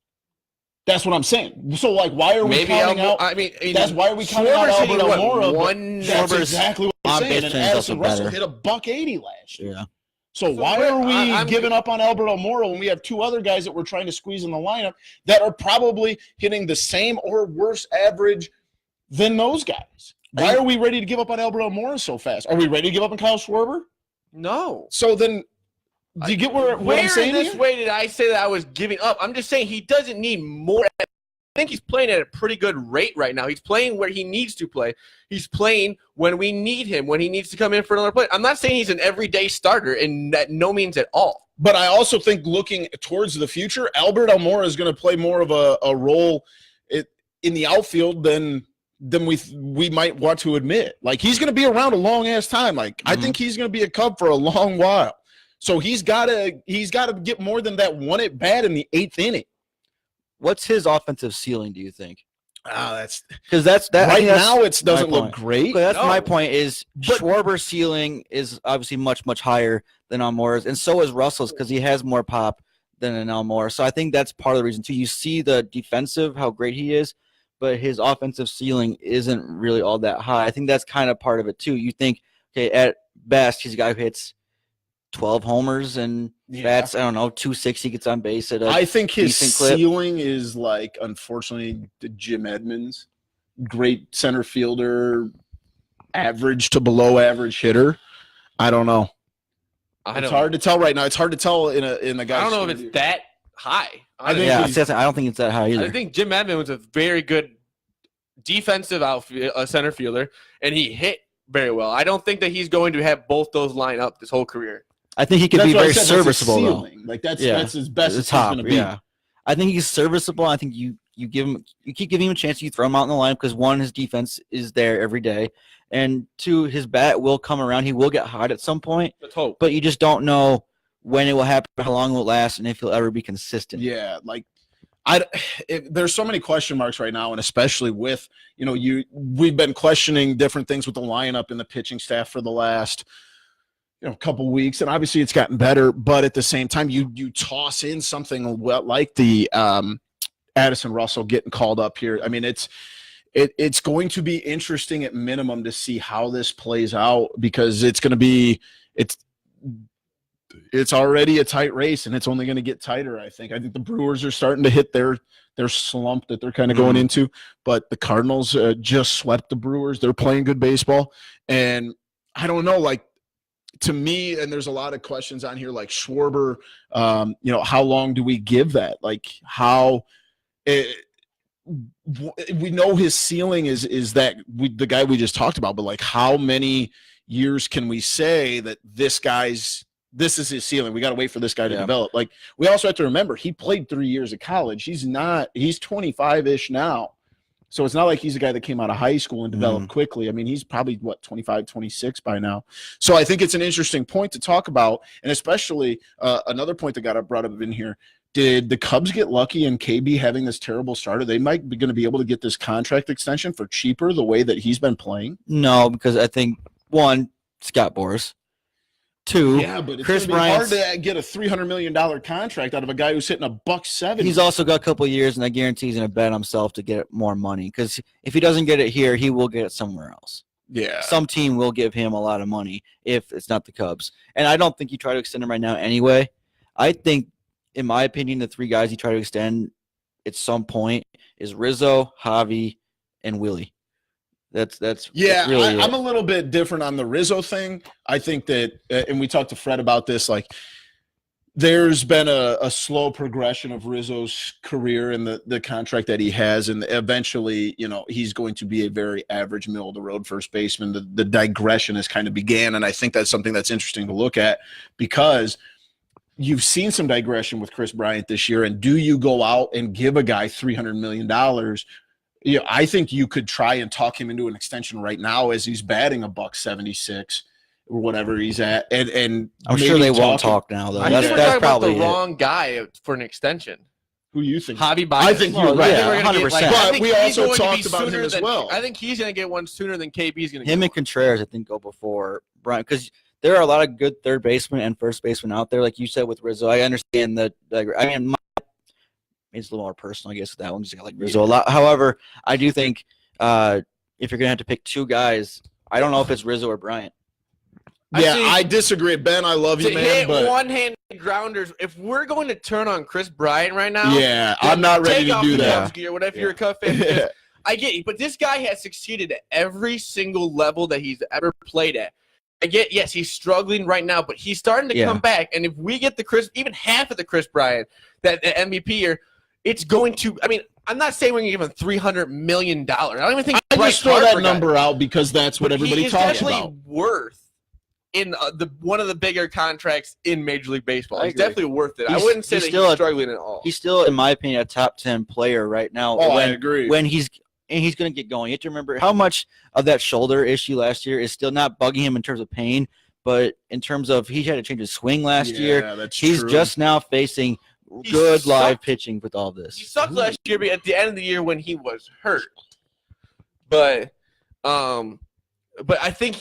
That's what I'm saying. So, like, why are we counting out? That's why are we counting out Albert Almora. That's exactly what I'm saying. And Addison Russell hit $180 last year. Yeah. So why are we giving up on Albert Almora when we have 2 other guys that we're trying to squeeze in the lineup that are probably hitting the same or worse average than those guys? Why are we ready to give up on Albert Almora so fast? Are we ready to give up on Kyle Schwarber? No. So then. Do you get what I'm saying? Where in this way did I say that I was giving up? I'm just saying he doesn't need more. I think he's playing at a pretty good rate right now. He's playing where he needs to play. He's playing when we need him, when he needs to come in for another play. I'm not saying he's an everyday starter, and that no means at all. But I also think looking towards the future, Albert Almora is going to play more of a role in the outfield than we might want to admit. Like, he's going to be around a long-ass time. Like, I think he's going to be a Cub for a long while. So he's got to get more than that one at bat in the 8th inning. What's his offensive ceiling, do you think? That's Because that's that right that's now. It doesn't my look point. great. But that's No. my point. Is But- Schwarber's ceiling is obviously much higher than Almora's, and so is Russell's because he has more pop than an Almora. So I think that's part of the reason too. You see the defensive, how great he is, but his offensive ceiling isn't really all that high. I think that's kind of part of it too. You think, okay, at best he's a guy who hits 12 homers and bats, I don't know, 260, gets on base at I think his decent clip. ceiling is like, unfortunately, the Jim Edmonds, great center fielder, average to below average hitter. I don't know. It's hard to tell right now. It's hard to tell in a guy. I don't know if it's that high. I think Yeah, he's- I don't think it's that high either. I think Jim Edmonds was a very good defensive center fielder, and he hit very well. I don't think that he's going to have both those line up this whole career. I think he could be That's what I very said, that's his serviceable though. ceiling. Like that's Yeah. as best The as top, he's going to be. yeah. I think he's serviceable. I think you keep giving him a chance. You throw him out in the line because one, his defense is there every day, and two, his bat will come around. He will get hot at some point, Let's hope. but you just don't know when it will happen, how long it will last, and if he'll ever be consistent. Yeah, like there's so many question marks right now, and especially with we've been questioning different things with the lineup and the pitching staff for the last couple weeks, and obviously it's gotten better. But at the same time, you toss in something like the Addison Russell getting called up here. I mean, it's going to be interesting at minimum to see how this plays out, because it's going to be it's already a tight race, and it's only going to get tighter. I think the Brewers are starting to hit their slump that they're kind of going into, but the Cardinals just swept the Brewers. They're playing good baseball, and I don't know, like, to me, and there's a lot of questions on here, like Schwarber, how long do we give that? Like, how we know his ceiling is that the guy we just talked about, but like, how many years can we say that this is his ceiling? We got to wait for this guy to develop. Like, we also have to remember he played 3 years of college. He's 25-ish now. So it's not like he's a guy that came out of high school and developed quickly. I mean, he's probably 25, 26 by now. So I think it's an interesting point to talk about. And especially another point that got brought up in here. Did the Cubs get lucky in KB having this terrible start? Are they might be going to be able to get this contract extension for cheaper the way that he's been playing? No, because I think one, Scott Boras. Two, Yeah, but it's Chris gonna be hard Bryant's- to get a $300 million contract out of a guy who's hitting $170. He's also got a couple of years, and I guarantee he's going to bet on himself to get more money. Because if he doesn't get it here, he will get it somewhere else. Yeah. Some team will give him a lot of money if it's not the Cubs. And I don't think you try to extend him right now anyway. I think, in my opinion, the three guys you try to extend at some point is Rizzo, Javi, and Willie. That's really I'm a little bit different on the Rizzo thing. I think that, and we talked to Fred about this, like, there's been a slow progression of Rizzo's career and the contract that he has, and eventually, he's going to be a very average, middle-of-the-road first baseman. The digression has kind of began, and I think that's something that's interesting to look at, because you've seen some digression with Chris Bryant this year, and do you go out and give a guy $300 million? I think you could try and talk him into an extension right now as he's batting $176 or whatever he's at, and I'm sure they won't talk now, though. I think we're That's talking about probably the it. wrong guy for an extension. Who you think? Javi Baez. I think you're right. yeah, I think we're gonna 100%. get, I think But we he's also going to be talked about him sooner as than- well. I think he's going to get one sooner than KB's going to get Him one. and Contreras, I think, go before Bryant, because there are a lot of good third basemen and first basemen out there, like you said with Rizzo. I understand that. I mean, it's a little more personal, I guess, with that one, because I like Rizzo a lot. However, I do think if you're going to have to pick two guys, I don't know if it's Rizzo or Bryant. I disagree. Ben, I love you, To man. hit But one-handed grounders, if we're going to turn on Chris Bryant right now, yeah, I'm not ready take to off do the that. Cubs gear, whatever you're a Cub fan. because I get you, but this guy has succeeded at every single level that he's ever played at. I get, yes, he's struggling right now, but he's starting to come back. And if we get even half of the Chris Bryant, that MVP year, it's going to. I mean, I'm not saying we're going to give him $300 million. I don't even think I Bryce just throw Harper that got it. number out because that's what But everybody he is talks definitely about. worth in one of the bigger contracts in Major League Baseball. I He's agree. definitely worth it. I He's- wouldn't say he's that still he's a- struggling at all. He's still, in my opinion, a top 10 player right now. Oh, I agree. When he's going to get going. You have to remember how much of that shoulder issue last year is still not bugging him in terms of pain, but in terms of he had to change his swing last year. That's He's true. just now facing good live pitching with all He this. sucked last year at the end of the year when he was hurt. But I think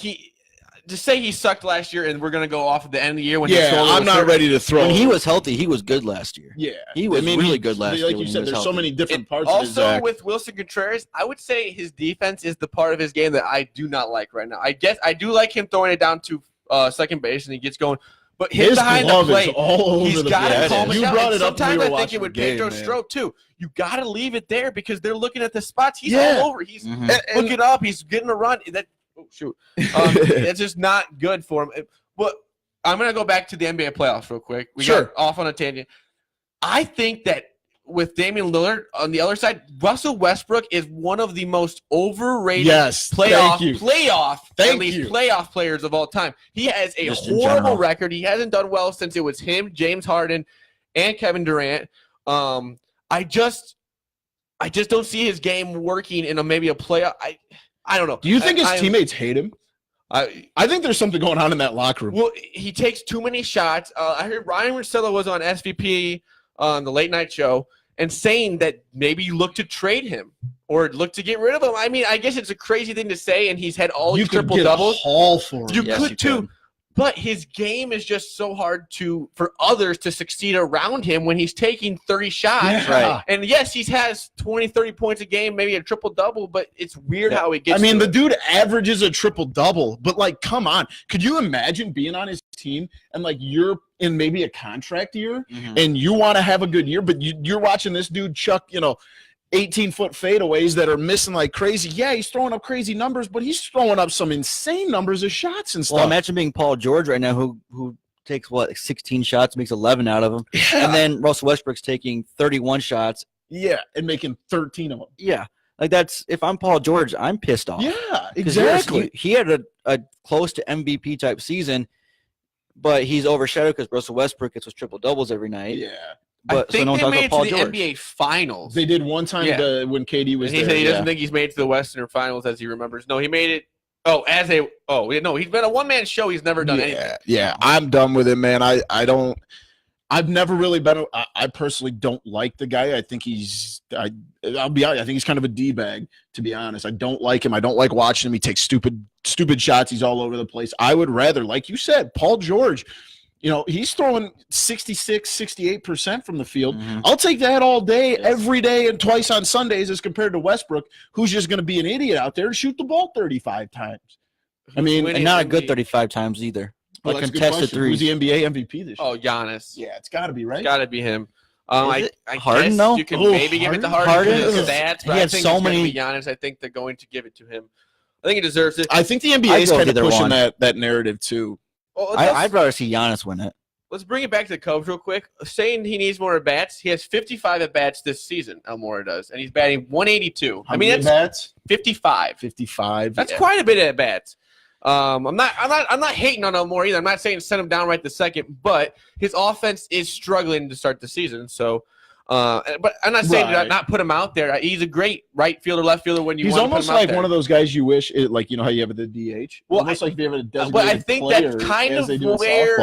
to say he sucked last year and we're gonna go off at the end of the year when I'm not ready to throw. When he was healthy, he was good last year. Yeah, he was really good last year. Like you said, there's so many different parts. Also, of his with Wilson Contreras, I would say his defense is the part of his game that I do not like right now. I guess I do like him throwing it down to second base and he gets going, but his behind the plate, he's got to calm it down. Brought it up. Sometimes I think it would Pedro Strop too. You got to leave it there because they're looking at the spots. He's all over. He's looking up. He's getting a run. It's just not good for him. But I'm going to go back to the NBA playoffs real quick. We got off on a tangent. I think that with Damian Lillard on the other side, Russell Westbrook is one of the most overrated playoff players of all time. He has a horrible record. He hasn't done well since it was him, James Harden, and Kevin Durant. I just don't see his game working in maybe a playoff. I don't know. Do you think his teammates hate him? I think there's something going on in that locker room. Well, he takes too many shots. I heard Ryan Russillo was on SVP on the late night show and saying that maybe you look to trade him or look to get rid of him. I mean, I guess it's a crazy thing to say, and he's had all these triple doubles. Haul for him. You could too. But his game is just so hard for others to succeed around him when he's taking 30 shots. Yeah. Right. And yes, he has 20, 30 points a game, maybe a triple-double, but it's weird how he gets the dude averages a triple-double, but, like, come on. Could you imagine being on his team and, like, you're in maybe a contract year and you want to have a good year, but you're watching this dude chuck, 18-foot fadeaways that are missing like crazy. Yeah, he's throwing up crazy numbers, but he's throwing up some insane numbers of shots and stuff. Well, imagine being Paul George right now who takes, 16 shots, makes 11 out of them. Yeah. And then Russell Westbrook's taking 31 shots. Yeah, and making 13 of them. Yeah. Like if I'm Paul George, I'm pissed off. Yeah, exactly. He had a close to MVP type season, but he's overshadowed because Russell Westbrook gets those triple doubles every night. Yeah. But I think they made it to the NBA Finals. They did one time when KD was there. He said he doesn't think he's made it to the Western Finals as he remembers. No, he made it. He's been a one-man show. He's never done anything. Yeah, I'm done with him, man. I've never really been. I personally don't like the guy. I think I'll be honest. I think he's kind of a d-bag, to be honest. I don't like him. I don't like watching him. He takes stupid shots. He's all over the place. I would rather, like you said, Paul George. He's throwing 66, 68% from the field. I'll take that all day, every day, and twice on Sundays as compared to Westbrook, who's just going to be an idiot out there and shoot the ball 35 times. I mean, and not a good 35 times either. Well, contested threes. Who's the NBA MVP this year? Oh, Giannis. Yeah, it's got to be, right? It's got to be him. I Harden, guess though? You can maybe give it to Harden because of stats, but I think so it's many. going to be Giannis. I think they're going to give it to him. I think he deserves it. I think the NBA is kind of pushing that narrative, too. Well, I'd rather see Giannis win it. Let's bring it back to the Cubs real quick. Saying he needs more at-bats. He has 55 at-bats this season, Almora does, and he's batting 182. How many at-bats? 55. 55. That's quite a bit of at-bats. I'm not hating on Almora either. I'm not saying send him down right the second, but his offense is struggling to start the season. So, but I'm not saying not put him out there. He's a great right fielder, left fielder when you want to put him out there. He's almost like one of those guys you wish, how you have the DH. Well, almost like if you have a designated but I think player that's kind of where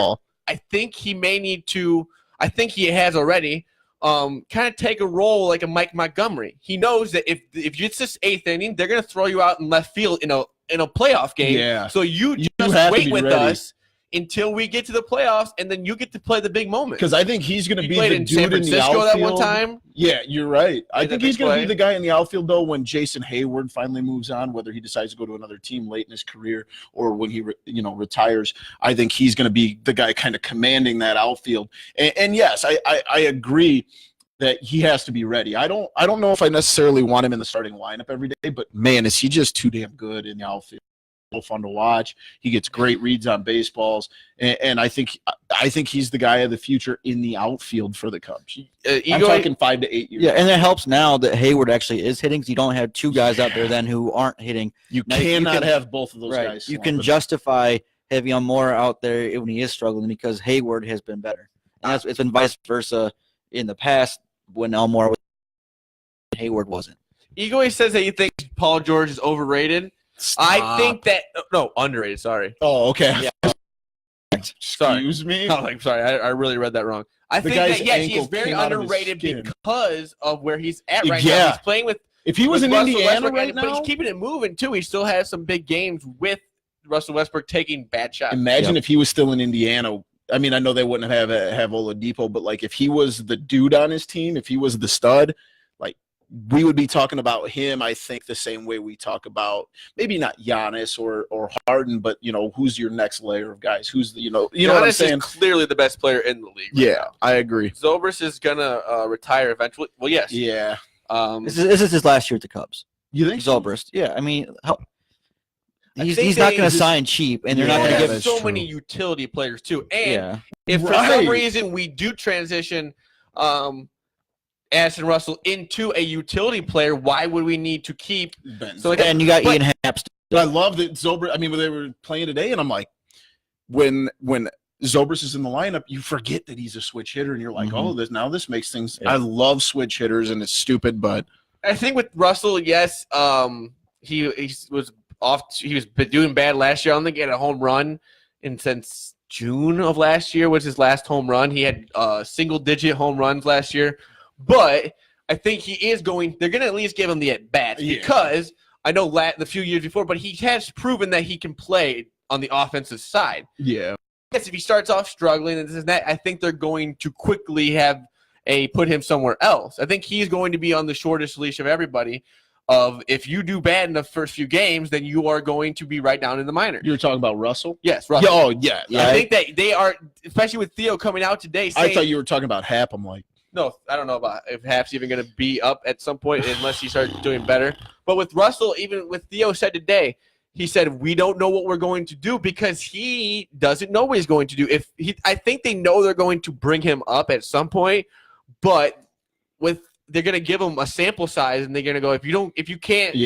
I think he may need to. I think he has already. Kind of take a role like a Mike Montgomery. He knows that if it's this eighth inning, they're going to throw you out in left field in a playoff game. Yeah. So you just wait with us until we get to the playoffs, and then you get to play the big moment. Because I think he's going to be the dude San Francisco in the outfield. That one time. Yeah, you're right. I think he's going to be the guy in the outfield, though, when Jason Hayward finally moves on, whether he decides to go to another team late in his career or when he retires. I think he's going to be the guy kind of commanding that outfield. And yes, I agree that he has to be ready. I don't know if I necessarily want him in the starting lineup every day, but, man, is he just too damn good in the outfield. Fun to watch. He gets great reads on baseballs, and I think he's the guy of the future in the outfield for the Cubs. I'm talking 5 to 8 years. Yeah, and it helps now that Hayward actually is hitting. You don't have two guys out there then who aren't hitting. You cannot have both of those guys. You can justify having Almora out there when he is struggling because Hayward has been better. And it's been vice versa in the past when Almora was Hayward wasn't. Egoy says that you think Paul George is overrated. Stop. I think that underrated. Sorry. Oh, okay. Yeah. Sorry. Excuse me. Oh, like, sorry, I really read that wrong. I think guy's that, yes, he is ankle very came out of his underrated skin. because of where he's at right Yeah. now. He's playing with If he was in Russell Indiana Westbrook, right but now, he's keeping it moving too. He still has some big games with Russell Westbrook taking bad shots. imagine if he was still in Indiana. I mean, I know they wouldn't have Oladipo, but like if he was the dude on his team, if he was the stud, like we would be talking about him. I think the same way we talk about maybe not Giannis or Harden, but who's your next layer of guys? Who's you know what I'm saying? Is clearly the best player in the league. Right now. I agree. Zobrist is gonna retire eventually. Well, yes. Yeah. This is his last year at the Cubs. You think so? Zobrist? Yeah, I mean, he's not going to sign cheap, and they're not going to give him him so many utility players too. And if for Right. some reason we do transition Addison Russell into a utility player, why would we need to keep? So and you got Ian Happ. But I love that Zobrist. I mean, when they were playing today, and I'm like, when Zobrist is in the lineup, you forget that he's a switch hitter, and you're like, oh, this makes things. Yeah. I love switch hitters, and it's stupid, but I think with Russell, yes, he was off. He was doing bad last year. I don't think he had a home run, and since June of last year was his last home run. He had single-digit home runs last year, but I think he is going. They're going to at least give him the at bats because I know the few years before, but he has proven that he can play on the offensive side. Yeah. Yes, if he starts off struggling and this and that, I think they're going to quickly put him somewhere else. I think he's going to be on the shortest leash of everybody. If you do bad in the first few games, then you are going to be right down in the minors. You were talking about Russell? Yes, Russell. Oh, yeah. I think that they are, especially with Theo coming out today. I thought you were talking about Happ. I'm like, no, I don't know about if Happ's even going to be up at some point unless he starts doing better. But with Russell, even with Theo said today, he said, we don't know what we're going to do because he doesn't know what he's going to do. I think they know they're going to bring him up at some point, but they're going to give him a sample size and they're going to go, if you can't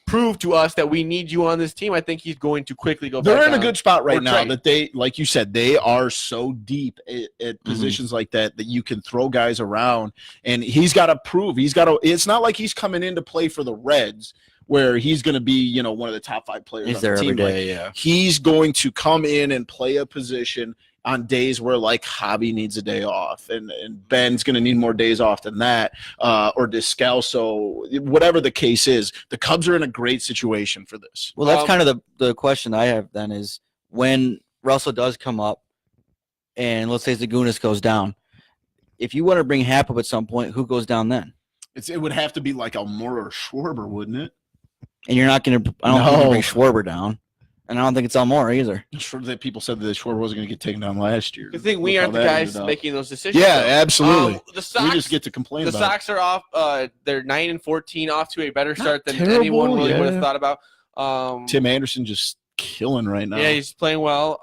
prove to us that we need you on this team, I think he's going to quickly go back They're in down a good spot right now trade. that they, like you said, they are so deep at positions like that you can throw guys around, and he's got to prove. It's not like he's coming in to play for the Reds where he's going to be, one of the top 5 players He's on there the team. every day, He's going to come in and play a position on days where like Hobby needs a day off and Ben's going to need more days off than that, or Descalso, whatever the case is. The Cubs are in a great situation for this. Well, that's kind of the question I have then is when Russell does come up and let's say Zagunis goes down, if you want to bring Happ up at some point, who goes down then? It would have to be like Almora or Schwarber, wouldn't it? And you're not going to – I don't think you bring Schwarber down. And I don't think it's Almora either. I'm sure that people said that Schwarber wasn't going to get taken down last year. I think we aren't the guys making those decisions. Yeah, absolutely. The Sox, we just get to complain about it. The Sox are off. They're 9-14, off to a better start than anyone really would have thought about. Tim Anderson just killing right now. Yeah, he's playing well.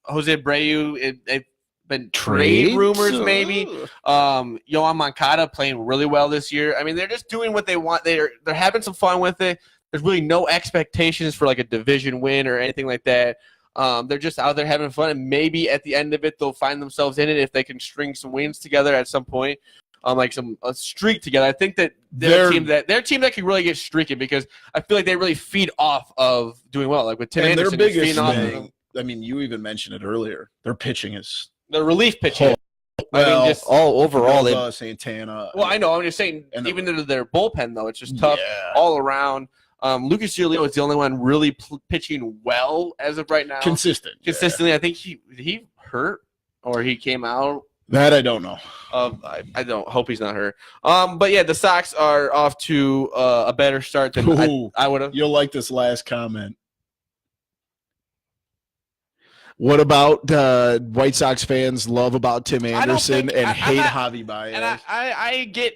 Jose Abreu, it's been trade rumors maybe. Yohan Moncada playing really well this year. I mean, they're just doing what they want. They're having some fun with it. There's really no expectations for like a division win or anything like that. They're just out there having fun, and maybe at the end of it, they'll find themselves in it if they can string some wins together at some point, like a streak together. I think that they're a team that can really get streaky because I feel like they really feed off of doing well. Like with Tim Anderson, their biggest thing. I mean, you even mentioned it earlier. Their pitching is the relief pitching. Well, I mean, just overall, Santana. Well, I know. I'm just saying, even into their bullpen though, it's just tough all around. Lucas Giolito is the only one really pitching well as of right now. Consistently. I think he hurt or he came out. That I don't know. I don't hope he's not hurt. But yeah, the Sox are off to a better start than I would have. You'll like this last comment. What about White Sox fans love about Tim Anderson and hate Javi Baez? And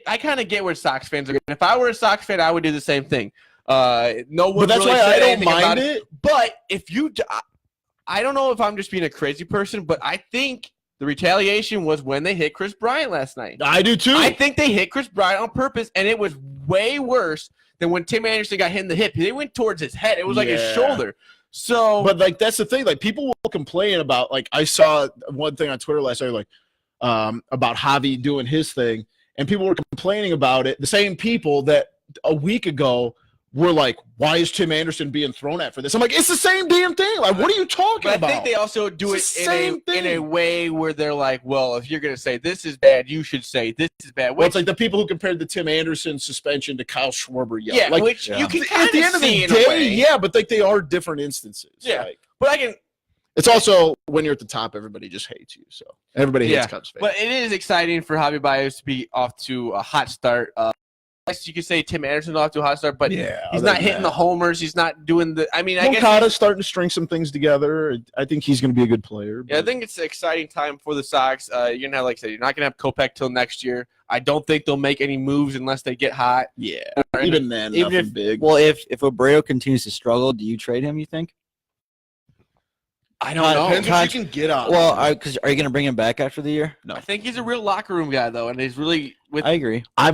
I kind of get where Sox fans are going. If I were a Sox fan, I would do the same thing. No one. But that's really why I don't mind it. But if you, I don't know if I'm just being a crazy person, but I think the retaliation was when they hit Chris Bryant last night. I do too. I think they hit Chris Bryant on purpose, and it was way worse than when Tim Anderson got hit in the hip. They went towards his head. It was like his shoulder. So, but like that's the thing. Like people will complain about. Like I saw one thing on Twitter last night, like about Javi doing his thing, and people were complaining about it. The same people that a week ago were like, why is Tim Anderson being thrown at for this? I'm like, it's the same damn thing. Like, what are you talking about? I think they also do It's the it same in a thing. way where they're like, well, if you're going to say this is bad, you should say this is bad. Well, it's like the people who compared the Tim Anderson suspension to Kyle Schwarber. yeah, like, which you can at the end of the day, yeah, but like they are different instances. Yeah, like, but I can. it's also when you're at the top, everybody just hates you. So everybody hates Cubs fans. But it is exciting for Javi Baez to be off to a hot start. I guess you could say Tim Anderson off to a hot start, but he's not hitting the homers. He's not doing the. I mean, I guess Moncada's starting to string some things together. I think he's going to be a good player. Yeah, I think it's an exciting time for the Sox. You're gonna have, like I said, you're not gonna have Kopech till next year. I don't think they'll make any moves unless they get hot. Yeah, even then, even nothing big. Well, if Abreu continues to struggle, do you trade him? You think? I don't know. Depends what you can get out. Well, because are you going to bring him back after the year? No. I think he's a real locker room guy, though, and he's really with. I agree. I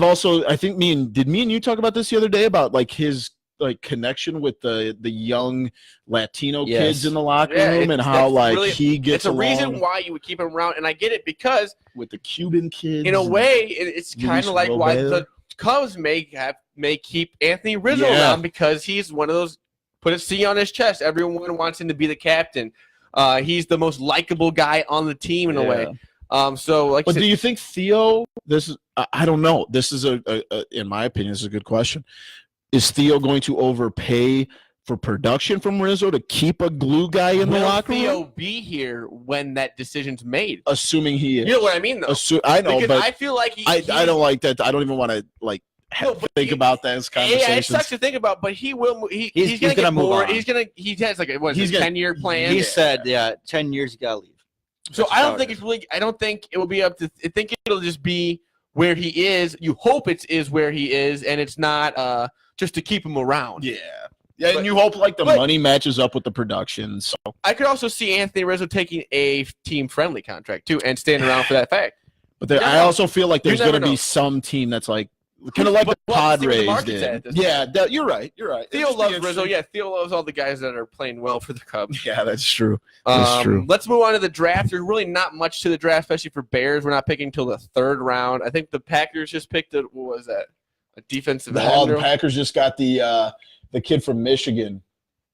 think me and you talk about this the other day about like his like connection with the young Latino kids in the locker room and how like really, he gets. It's a reason why you would keep him around, and I get it because with the Cuban kids. In a way, it's kind of like why the Cubs may keep Anthony Rizzo around because he's one of those. Put a C on his chest. Everyone wants him to be the captain. He's the most likable guy on the team in a way. So, like, but do you think Theo? This is I don't know. This is in my opinion, this is a good question. Is Theo going to overpay for production from Rizzo to keep a glue guy in the locker room? Will Theo be here when that decision's made? Assuming he is. You know what I mean, though. I know, because but I feel like I don't like that. I don't even want to like. Think about that as conversations. Yeah, it sucks to think about, but he will. He's going to get bored. He has like a 10-year plan. He said, 10 years you gotta leave. So I don't think it's really. I don't think it will be up to. I think it'll just be where he is. You hope it is where he is, and it's not just to keep him around. Yeah. Yeah, and you hope like the money matches up with the production. So I could also see Anthony Rizzo taking a team-friendly contract too, and staying around for that fact. But I also feel like there's going to be some team that's like. Kind of like the Padres did. Yeah, you're right. You're right. Theo loves Rizzo. Yeah, Theo loves all the guys that are playing well for the Cubs. Yeah, that's true. That's true. Let's move on to the draft. There's really not much to the draft, especially for Bears. We're not picking until the third round. I think the Packers just picked what was that? A defensive end. The Packers just got the kid from Michigan,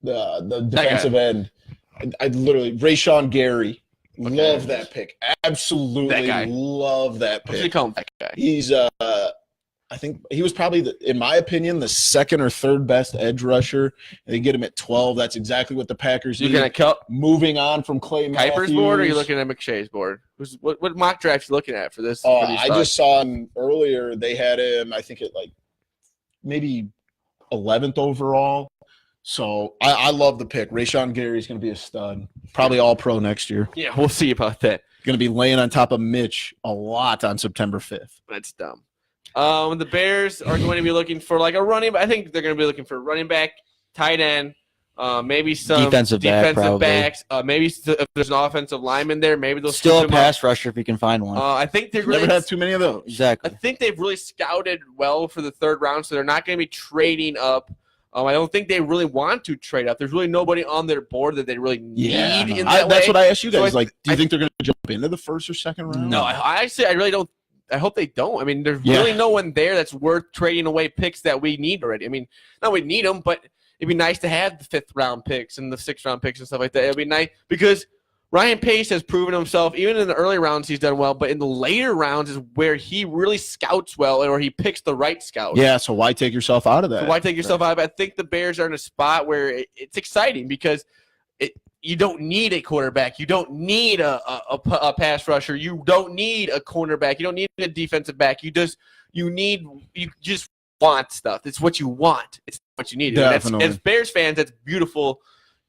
the defensive end. I literally Rashawn Gary. Okay. Love that pick. Absolutely love that pick. What should we call him? That guy. He's I think he was probably, in my opinion, the second or third best edge rusher. And they get him at 12. That's exactly what the Packers need. You're going to moving on from Clay Matthews. Kuiper's board, or are you looking at McShay's board? What mock draft you looking at for this? I just saw him earlier. They had him, I think, at like maybe 11th overall. So I love the pick. Rashawn Gary's going to be a stud. Probably all pro next year. Yeah, we'll see about that. Going to be laying on top of Mitch a lot on September 5th. That's dumb. The Bears are going to be looking for like a running back. I think they're going to be looking for a running back, tight end, maybe some defensive backs. Maybe if there's an offensive lineman there, maybe they'll still a pass rusher if you can find one. I think they've really never had too many of those. Exactly. I think they've really scouted well for the third round, so they're not going to be trading up. I don't think they really want to trade up. There's really nobody on their board that they really need in that way. That's what I asked you guys. So do you think they're going to jump into the first or second round? No, I really don't. I hope they don't. I mean, there's really no one there that's worth trading away picks that we need already. I mean, not we need them, but it'd be nice to have the 5th round picks and the 6th round picks and stuff like that. It'd be nice because Ryan Pace has proven himself. Even in the early rounds, he's done well, but in the later rounds is where he really scouts well, or he picks the right scout. Yeah, so why take yourself out of that? So why take yourself out of it? I think the Bears are in a spot where it's exciting because you don't need a quarterback. You don't need a pass rusher. You don't need a cornerback. You don't need a defensive back. You just want stuff. It's what you want. It's what you need. Definitely. As Bears fans, that's beautiful.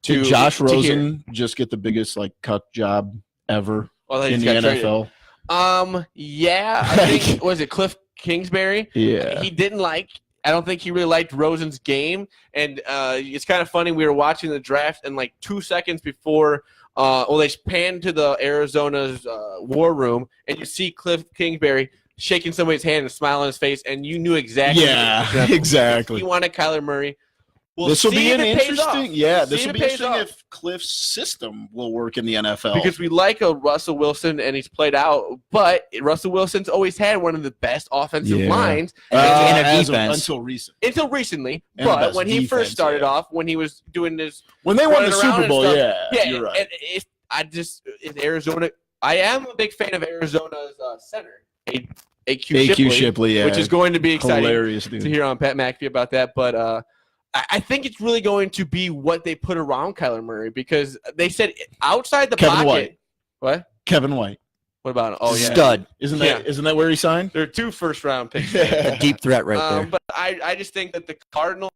Did Josh Rosen just get the biggest cut job ever in the NFL? Yeah, I think was it Cliff Kingsbury? Yeah, he didn't like. I don't think he really liked Rosen's game, and it's kind of funny. We were watching the draft, and like 2 seconds before, they panned to the Arizona's war room, and you see Cliff Kingsbury shaking somebody's hand and a smile on his face, and you knew exactly. Yeah, exactly. He wanted Kyler Murray. This will be an interesting. Yeah, this See will if be it pays interesting off. if Cliff's system will work in the NFL. Because we like a Russell Wilson and he's played out, but Russell Wilson's always had one of the best offensive lines in a defense until recently. And the But best when he defense, first started off, when he was doing this, when they won the running around Super and Bowl, stuff, yeah, you're right. And if Arizona, I am a big fan of Arizona's center, AQ Shipley, yeah, which is going to be exciting hilarious, dude. to hear on Pat McAfee about that. But I think it's really going to be what they put around Kyler Murray, because they said outside the Kevin pocket. White. What? Kevin White. What about him? Oh, yeah. Stud. Isn't that where he signed? There are 2 first-round picks. A deep threat right there. But I just think that the Cardinals,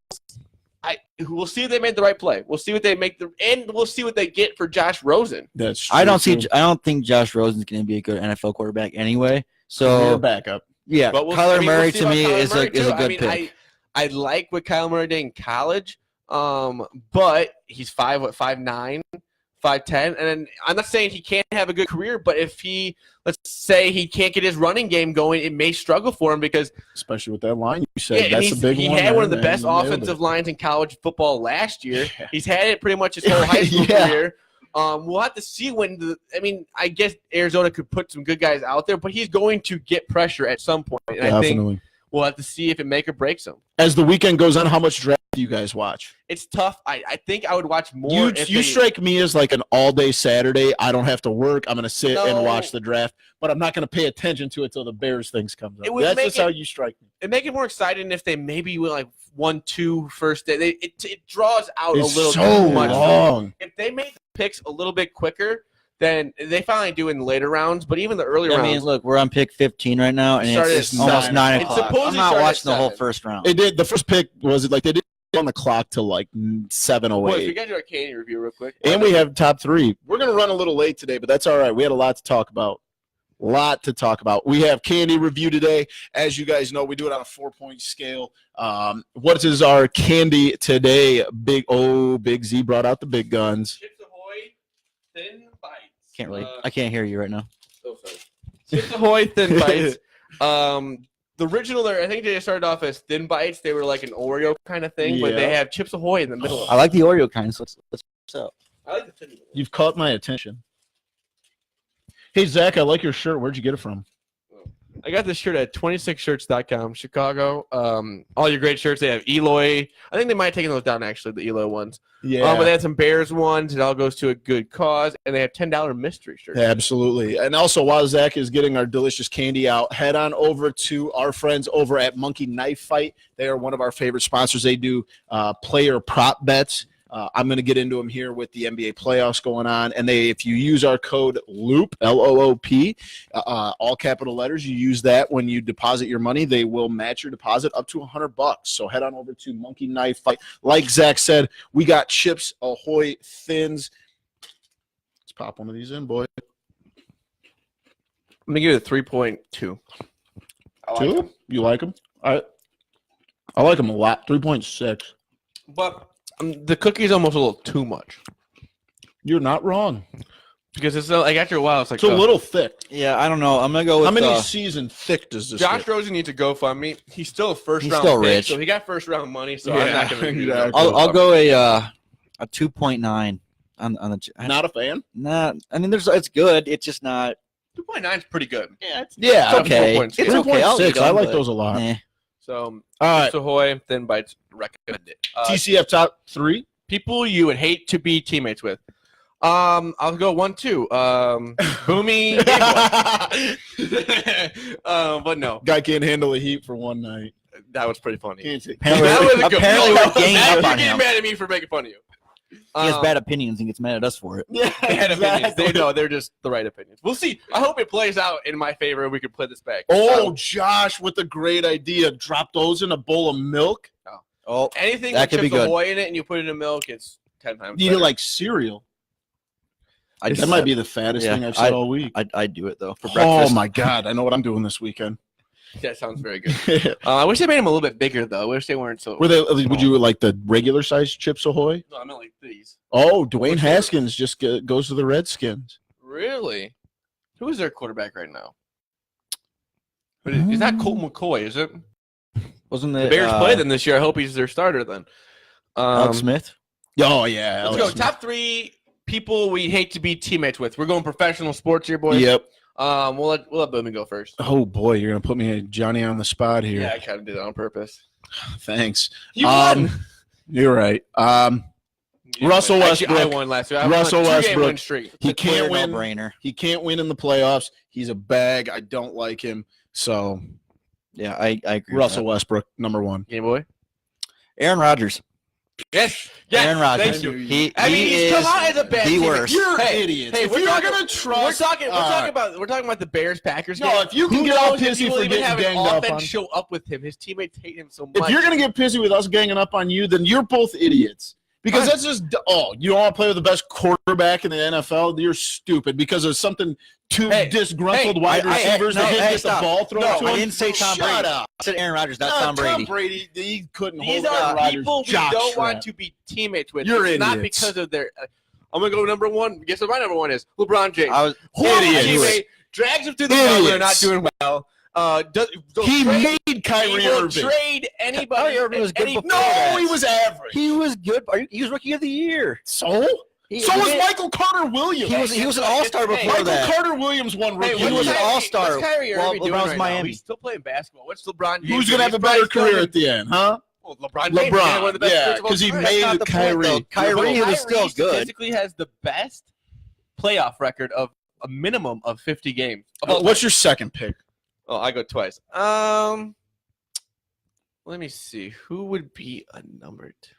we'll see if they made the right play. We'll see what they make and we'll see what they get for Josh Rosen. That's true. I don't think Josh Rosen's going to be a good NFL quarterback anyway. So backup. Yeah, but Kyler Murray we'll to me Kyler is Murray a good pick. I like what Kyler Murray did in college, but he's 5'9", 5'10", and then I'm not saying he can't have a good career, but if let's say he can't get his running game going, it may struggle for him because especially with that line you said, yeah, that's a big he one. He had one of the best nailed offensive it. lines in college football last year. Yeah. He's had it pretty much his whole high school career. We'll have to see I guess Arizona could put some good guys out there, but he's going to get pressure at some point. And Definitely. I think we'll have to see if it make or breaks him. As the weekend goes on, how much draft do you guys watch? It's tough. I think I would watch more. You strike me as like an all-day Saturday. I don't have to work. I'm going to sit and watch the draft, but I'm not going to pay attention to it until the Bears things comes up. That's just how you strike me. It make it more exciting if they maybe win like 1-2 first day. It draws out it's a little so too much. long. If they make the picks a little bit quicker, then they finally do in the later rounds. But even the early rounds. I mean, look, we're on pick 15 right now, and it's almost 9 o'clock. I'm not watching the whole first round. It did. The first pick was like they did on the clock till like 7:08. Well, if we got to do our candy review real quick, and we have top 3. We're gonna run a little late today, but that's all right. We had a lot to talk about. We have candy review today. As you guys know, we do it on a 4-point scale. What is our candy today? Big Z brought out the big guns. Chips Ahoy, Thin Bites. I can't hear you right now. Oh, sorry. Chips Ahoy, Thin Bites. The original, I think they started off as Thin Bites. They were like an Oreo kind of thing, but they have Chips Ahoy in the middle. I like the Oreo kind, so let's up. I like the Thin Bites. You've caught my attention. Hey, Zach, I like your shirt. Where'd you get it from? I got this shirt at 26shirts.com, Chicago. All your great shirts. They have Eloy. I think they might have taken those down, actually, the Eloy ones. Yeah. But they had some Bears ones. It all goes to a good cause. And they have $10 mystery shirts. Yeah, absolutely. And also, while Zach is getting our delicious candy out, head on over to our friends over at Monkey Knife Fight. They are one of our favorite sponsors. They do player prop bets. I'm going to get into them here with the NBA playoffs going on. And if you use our code LOOP, L-O-O-P, all capital letters, you use that when you deposit your money, they will match your deposit up to $100. So head on over to Monkey Knife Fight. Like Zach said, we got Chips Ahoy Thins. Let's pop one of these in, boy. I'm going to give it a 3.2. 2? You like them? I like them a lot. 3.6. But the cookie's almost a little too much. You're not wrong. Because it's like after a while, it's like it's a little thick. Yeah, I don't know. I'm gonna go with how many season thick does this? Josh Rosen needs to GoFundMe. He's still a first round. He's still pick, rich, so he got first round money. So I'm not gonna. Exactly. I'll go a 2.9 on the. Not a fan. Nah, I mean, it's good. It's just not. 2.9 is pretty good. Yeah, it's okay. It's okay. 2.6. I like those a lot. Nah. So, all right. Chips Ahoy, Thin Bites, recommended. TCF top 3. People you would hate to be teammates with. I'll go 1-2. Boomy. But no. Guy can't handle the heat for one night. That was pretty funny. Apparently we're ganging up on getting him. mad at me for making fun of you. He has bad opinions and gets mad at us for it. Yeah, bad opinions. They're just the right opinions. We'll see. I hope it plays out in my favor and we can play this back. Oh, Josh with a great idea. Drop those in a bowl of milk. Oh, anything that with could be Chips good. Ahoy in it and you put it in milk, it's 10 times Eat better. it like cereal. That might be the fattest thing I've said all week. I'd do it, though, for breakfast. Oh, my God. I know what I'm doing this weekend. That sounds very good. I wish they made them a little bit bigger, though. I wish they weren't so. Would you like the regular size Chips Ahoy? No, I meant like these. Oh, Dwayne Haskins just goes to the Redskins. Really? Who is their quarterback right now? But it's not Colt McCoy, is it? Wasn't The Bears play them this year. I hope he's their starter then. Alex Smith. Oh yeah. Let's go. Top 3 people we hate to be teammates with. We're going professional sports here, boys. Yep. We'll let Boomy go first. Oh boy, you're gonna put me Johnny on the spot here. Yeah, I kind of did that on purpose. Thanks. You won. You're right. Russell Westbrook. Actually, I won last year. Russell Westbrook. He It's a clear can't win. no-brainer. He can't win in the playoffs. He's a bag. I don't like him. So Yeah, I agree. Russell with Westbrook, number 1. Gameboy. that. Aaron Rodgers. Yes. Aaron Rodgers. Thank you. He He's is come out as a bad the teammate. worst. You're Hey, idiots. hey, If we're you're talking- gonna trust, We're talking about the Bears Packers game. No, if you can Who get all knows if pissy you will for even getting have an ganged up offense on. show up with him. His teammates hate him so much. If you're gonna get pissy with us ganging up on you, then you're both idiots. Because Fine. that's just you don't want to play with the best quarterback in the NFL. You're stupid because of something two disgruntled wide receivers that didn't get the ball thrown to him. I didn't say Tom Brady. Shut up. I said Aaron Rodgers, not Tom Brady. Tom Brady, he couldn't These hold are Aaron Rodgers' people we jock don't strap. want to be teammates with. You're It's not idiots. because of their. I'm gonna go number 1. Guess what my number 1 is? LeBron James. I was Horrible idiots. teammate, drags him through the mud. They're not Idiots. doing well. He made He Kyrie will Irving. trade anybody. Kyrie Irving was good before No, that. he was average. He was good. He was rookie of the year. So was Michael Carter Williams. He was an all-star before Michael that. Carter Williams won rookie. Hey, of He the was year. an all-star What's Kyrie while Irving doing LeBron's right Miami. now? He's still playing basketball. What's LeBron James? Who's gonna have a better career at the end, huh? Well, LeBron James. One of the best players of all because he time. made not the point, Kyrie. though. Kyrie was still good. Statistically has the best playoff record of a minimum of 50 games. What's your second pick? Oh, I go twice. Let me see. Who would be a number 2?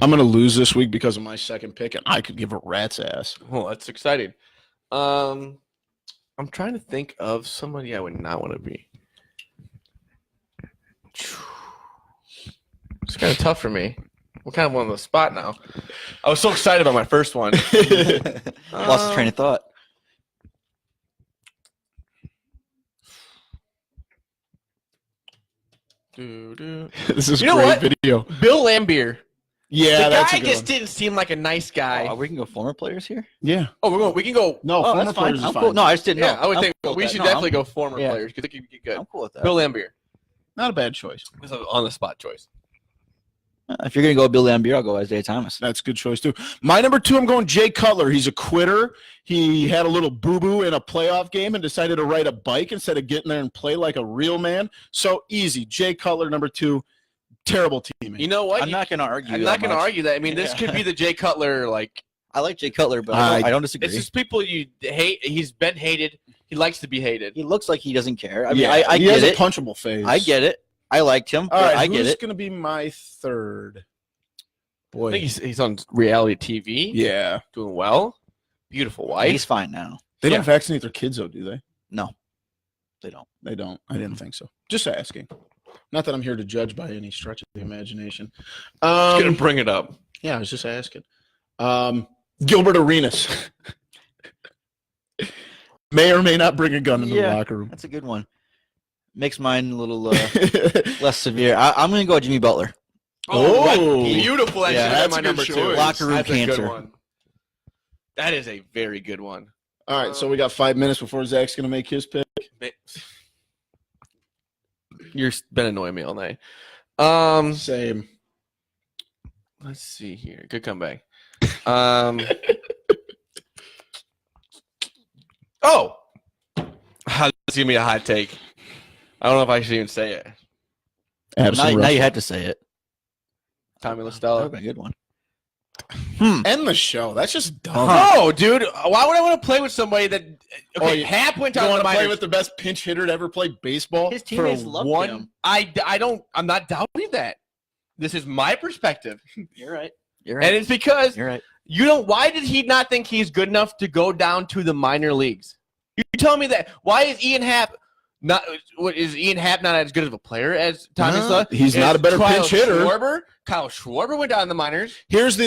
I'm gonna lose this week because of my second pick, and I could give a rat's ass. Oh, that's exciting. I'm trying to think of somebody I would not want to be. It's kind of tough for me. I'm kind of on the spot now. I was so excited about my first one. Lost the train of thought. This is You know great what? video. Bill Lambier. Yeah, The that's guy a good just one. didn't seem like a nice guy. Oh, we can go former players here. Yeah. Oh, we can go. No, Oh, former that's fine. players is I'm fine. cool. No, I just didn't know. Yeah, I would I'm think cool with we that. should No, definitely go former yeah. players because it could get good. I'm cool with that. Bill Lambier. Not a bad choice. This is an on the spot choice. If you're gonna go Bill Lambier, I'll go Isaiah Thomas. That's a good choice too. My number 2, I'm going Jay Cutler. He's a quitter. He had a little boo-boo in a playoff game and decided to ride a bike instead of getting there and play like a real man. So easy. Jay Cutler, number 2. Terrible teammate. You know what? I'm not gonna argue. I'm that not going to much. argue that. I mean, this could be the Jay Cutler. Like, I like Jay Cutler, but I don't disagree. it's just people you hate. He's been hated. He likes to be hated. He looks like he doesn't care. I mean, yeah, I he get has it. a punchable face. I get it. I liked him. All But right, I get who's it. going to be my third? I Boy. think he's on reality TV. Yeah. Doing well. Beautiful wife. He's fine now. They Yeah. don't vaccinate their kids, though, do they? No, they don't. They don't. I didn't think so. Just asking. Not that I'm here to judge by any stretch of the imagination. Just going to bring it up. Yeah, I was just asking. Gilbert Arenas. May or may not bring a gun into the locker room. That's a good one. Makes mine a little less severe. I'm going to go Jimmy Butler. Oh, that's beautiful. That's, yeah, that's that's my a good number 2. choice. Locker room That's a good cancer. one. That is a very good one. All right, so we got 5 minutes before Zach's going to make his pick. You've been annoying me all night. Same. Let's see here. Good comeback. Oh, that's gonna be a hot take. I don't know if I should even say it. Now you had to say it. Tommy That would Listella. have been a good one. End the show. That's just dumb. Oh, dude, why would I want to play with somebody that? Okay, you- Hap went You down want the to play minors. with the best pinch hitter to ever play baseball? His teammates loved one. him. I don't. I'm not doubting that. This is my perspective, You're right. You're and right. it's because You're right. you don't. Why did he not think he's good enough to go down to the minor leagues? You tell me that. Why is Ian Happ not? What is Ian Happ not as good of a player as Tommy Listella? He's not a better pinch hitter. Kyle Schwarber went down in the minors. Here's the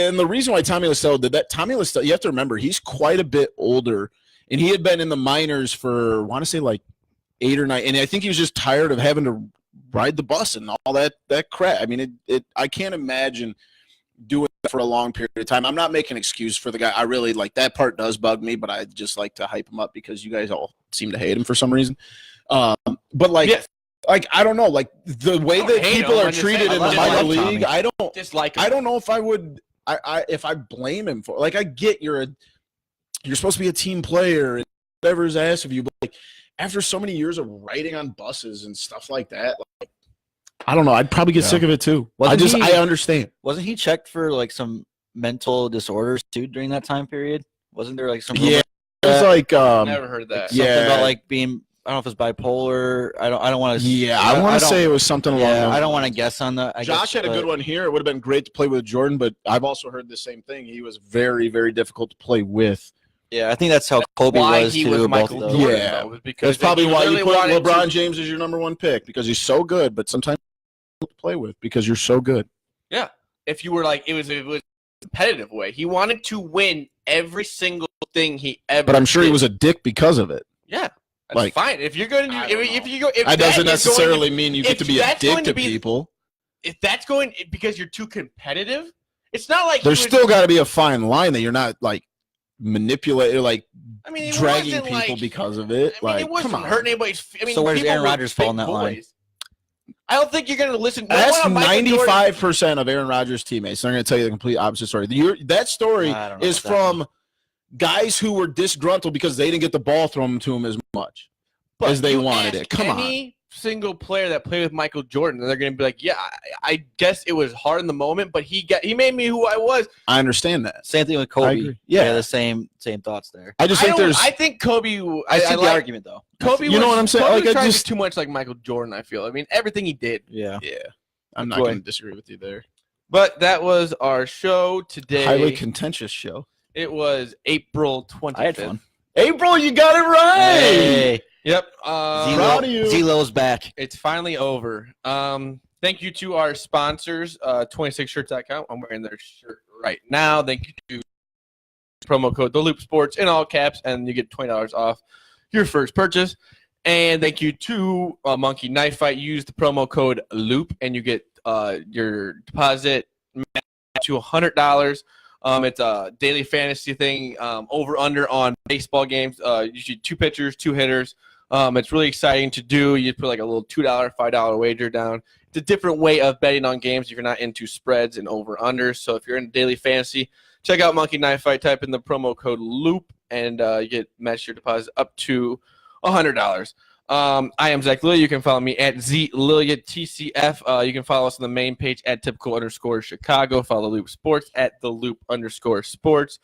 and the reason why Tommy Listella did that. Tommy Listella, you have to remember, he's quite a bit older, and he had been in the minors for, I want to say, like 8 or 9, and I think he was just tired of having to ride the bus and all that crap. I mean, I can't imagine doing that for a long period of time. I'm not making an excuse for the guy. I really like that part does bug me, but I just like to hype him up because you guys all seem to hate him for some reason. But like, Yes. like I don't know, like the way that people are treated in the minor league. I don't dislike. I don't know if I would. If I blame him for, like, I get you're supposed to be a team player and whatever's asked of you, but like after so many years of riding on buses and stuff like that, like, I don't know. I'd probably get sick of it too. I understand. Wasn't he checked for like some mental disorders too during that time period? Wasn't there like some? Yeah, it was like never heard that. Something about like being. I don't know if it's bipolar. I don't want to. Yeah, I want to say it was something along those lines. I don't want to guess on that. Josh had a good one here. It would have been great to play with Jordan, but I've also heard the same thing. He was very, very difficult to play with. Yeah, I think that's how Kobe was too. Michael both Jordan, yeah, though, because that's probably why you put LeBron to... James as your number one pick, because he's so good, but sometimes to play with because you're so good. Yeah, if you were like it was a competitive way. He wanted to win every single thing he ever. But I'm sure did. he was a dick because of it. Yeah. That's like, fine. If you're going to do, if you go, if that doesn't necessarily mean you get to be a dick to be, people. If that's going because you're too competitive, it's not like there's still got to be a fine line that you're not like manipulating, like dragging people like, because of it. I mean, it wasn't hurting anybody's. I mean, so where's Aaron Rodgers fall in that line? I don't think you're going to listen. That's 95% of Aaron Rodgers' teammates. They're going to tell you the complete opposite story. That story is from guys who were disgruntled because they didn't get the ball thrown to them as much as they wanted it. Come on. Any single player that played with Michael Jordan, they're going to be like, yeah, I guess it was hard in the moment, but he made me who I was. I understand that. Same thing with Kobe. Yeah, the same thoughts there. I think Kobe. I see the argument though. Kobe, you know what I'm saying? Kobe like, just too much like Michael Jordan. I feel. I mean, everything he did. Yeah. I'm not going to disagree with you there. But that was our show today. Highly contentious show. It was April 25th. I had fun. April, you got it right. Hey. Yep. Proud of you. Zlo's back. It's finally over. Thank you to our sponsors, 26shirts.com. I'm wearing their shirt right now. Thank you to promo code TheLoopSports in all caps, and you get $20 off your first purchase. And thank you to Monkey Knife Fight. Use the promo code LOOP, and you get your deposit to $100. It's a daily fantasy thing, over under on baseball games. Usually 2 pitchers, 2 hitters. It's really exciting to do. You put like a little $2, $5 wager down. It's a different way of betting on games if you're not into spreads and over unders. So if you're in daily fantasy, check out Monkey Knife Fight. Type in the promo code LOOP, and you get match your deposit up to $100. I am Zach Lilia. You can follow me at ZLilia TCF. You can follow us on the main page at typical_Chicago. Follow Loop Sports at the Loop_Sports.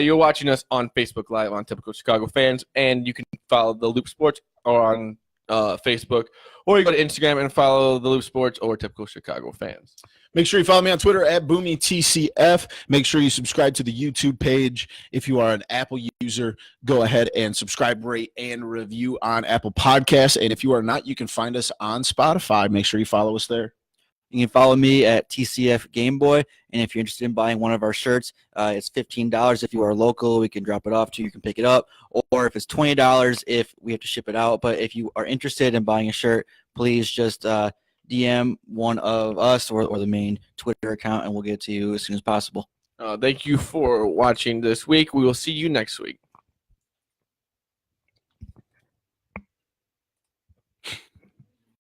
You're watching us on Facebook Live on Typical Chicago Fans, and you can follow the Loop Sports on Facebook, or you go to Instagram and follow the Loop Sports or Typical Chicago Fans. Make sure you follow me on Twitter at Boomy TCF. Make sure you subscribe to the YouTube page. If you are an Apple user, go ahead and subscribe, rate, and review on Apple Podcasts. And if you are not, you can find us on Spotify. Make sure you follow us there. You can follow me at TCF Gameboy. And if you're interested in buying one of our shirts, it's $15. If you are local, we can drop it off to you. You can pick it up. Or if it's $20, if we have to ship it out. But if you are interested in buying a shirt, please just DM one of us or the main Twitter account, and we'll get it to you as soon as possible. Thank you for watching this week. We will see you next week.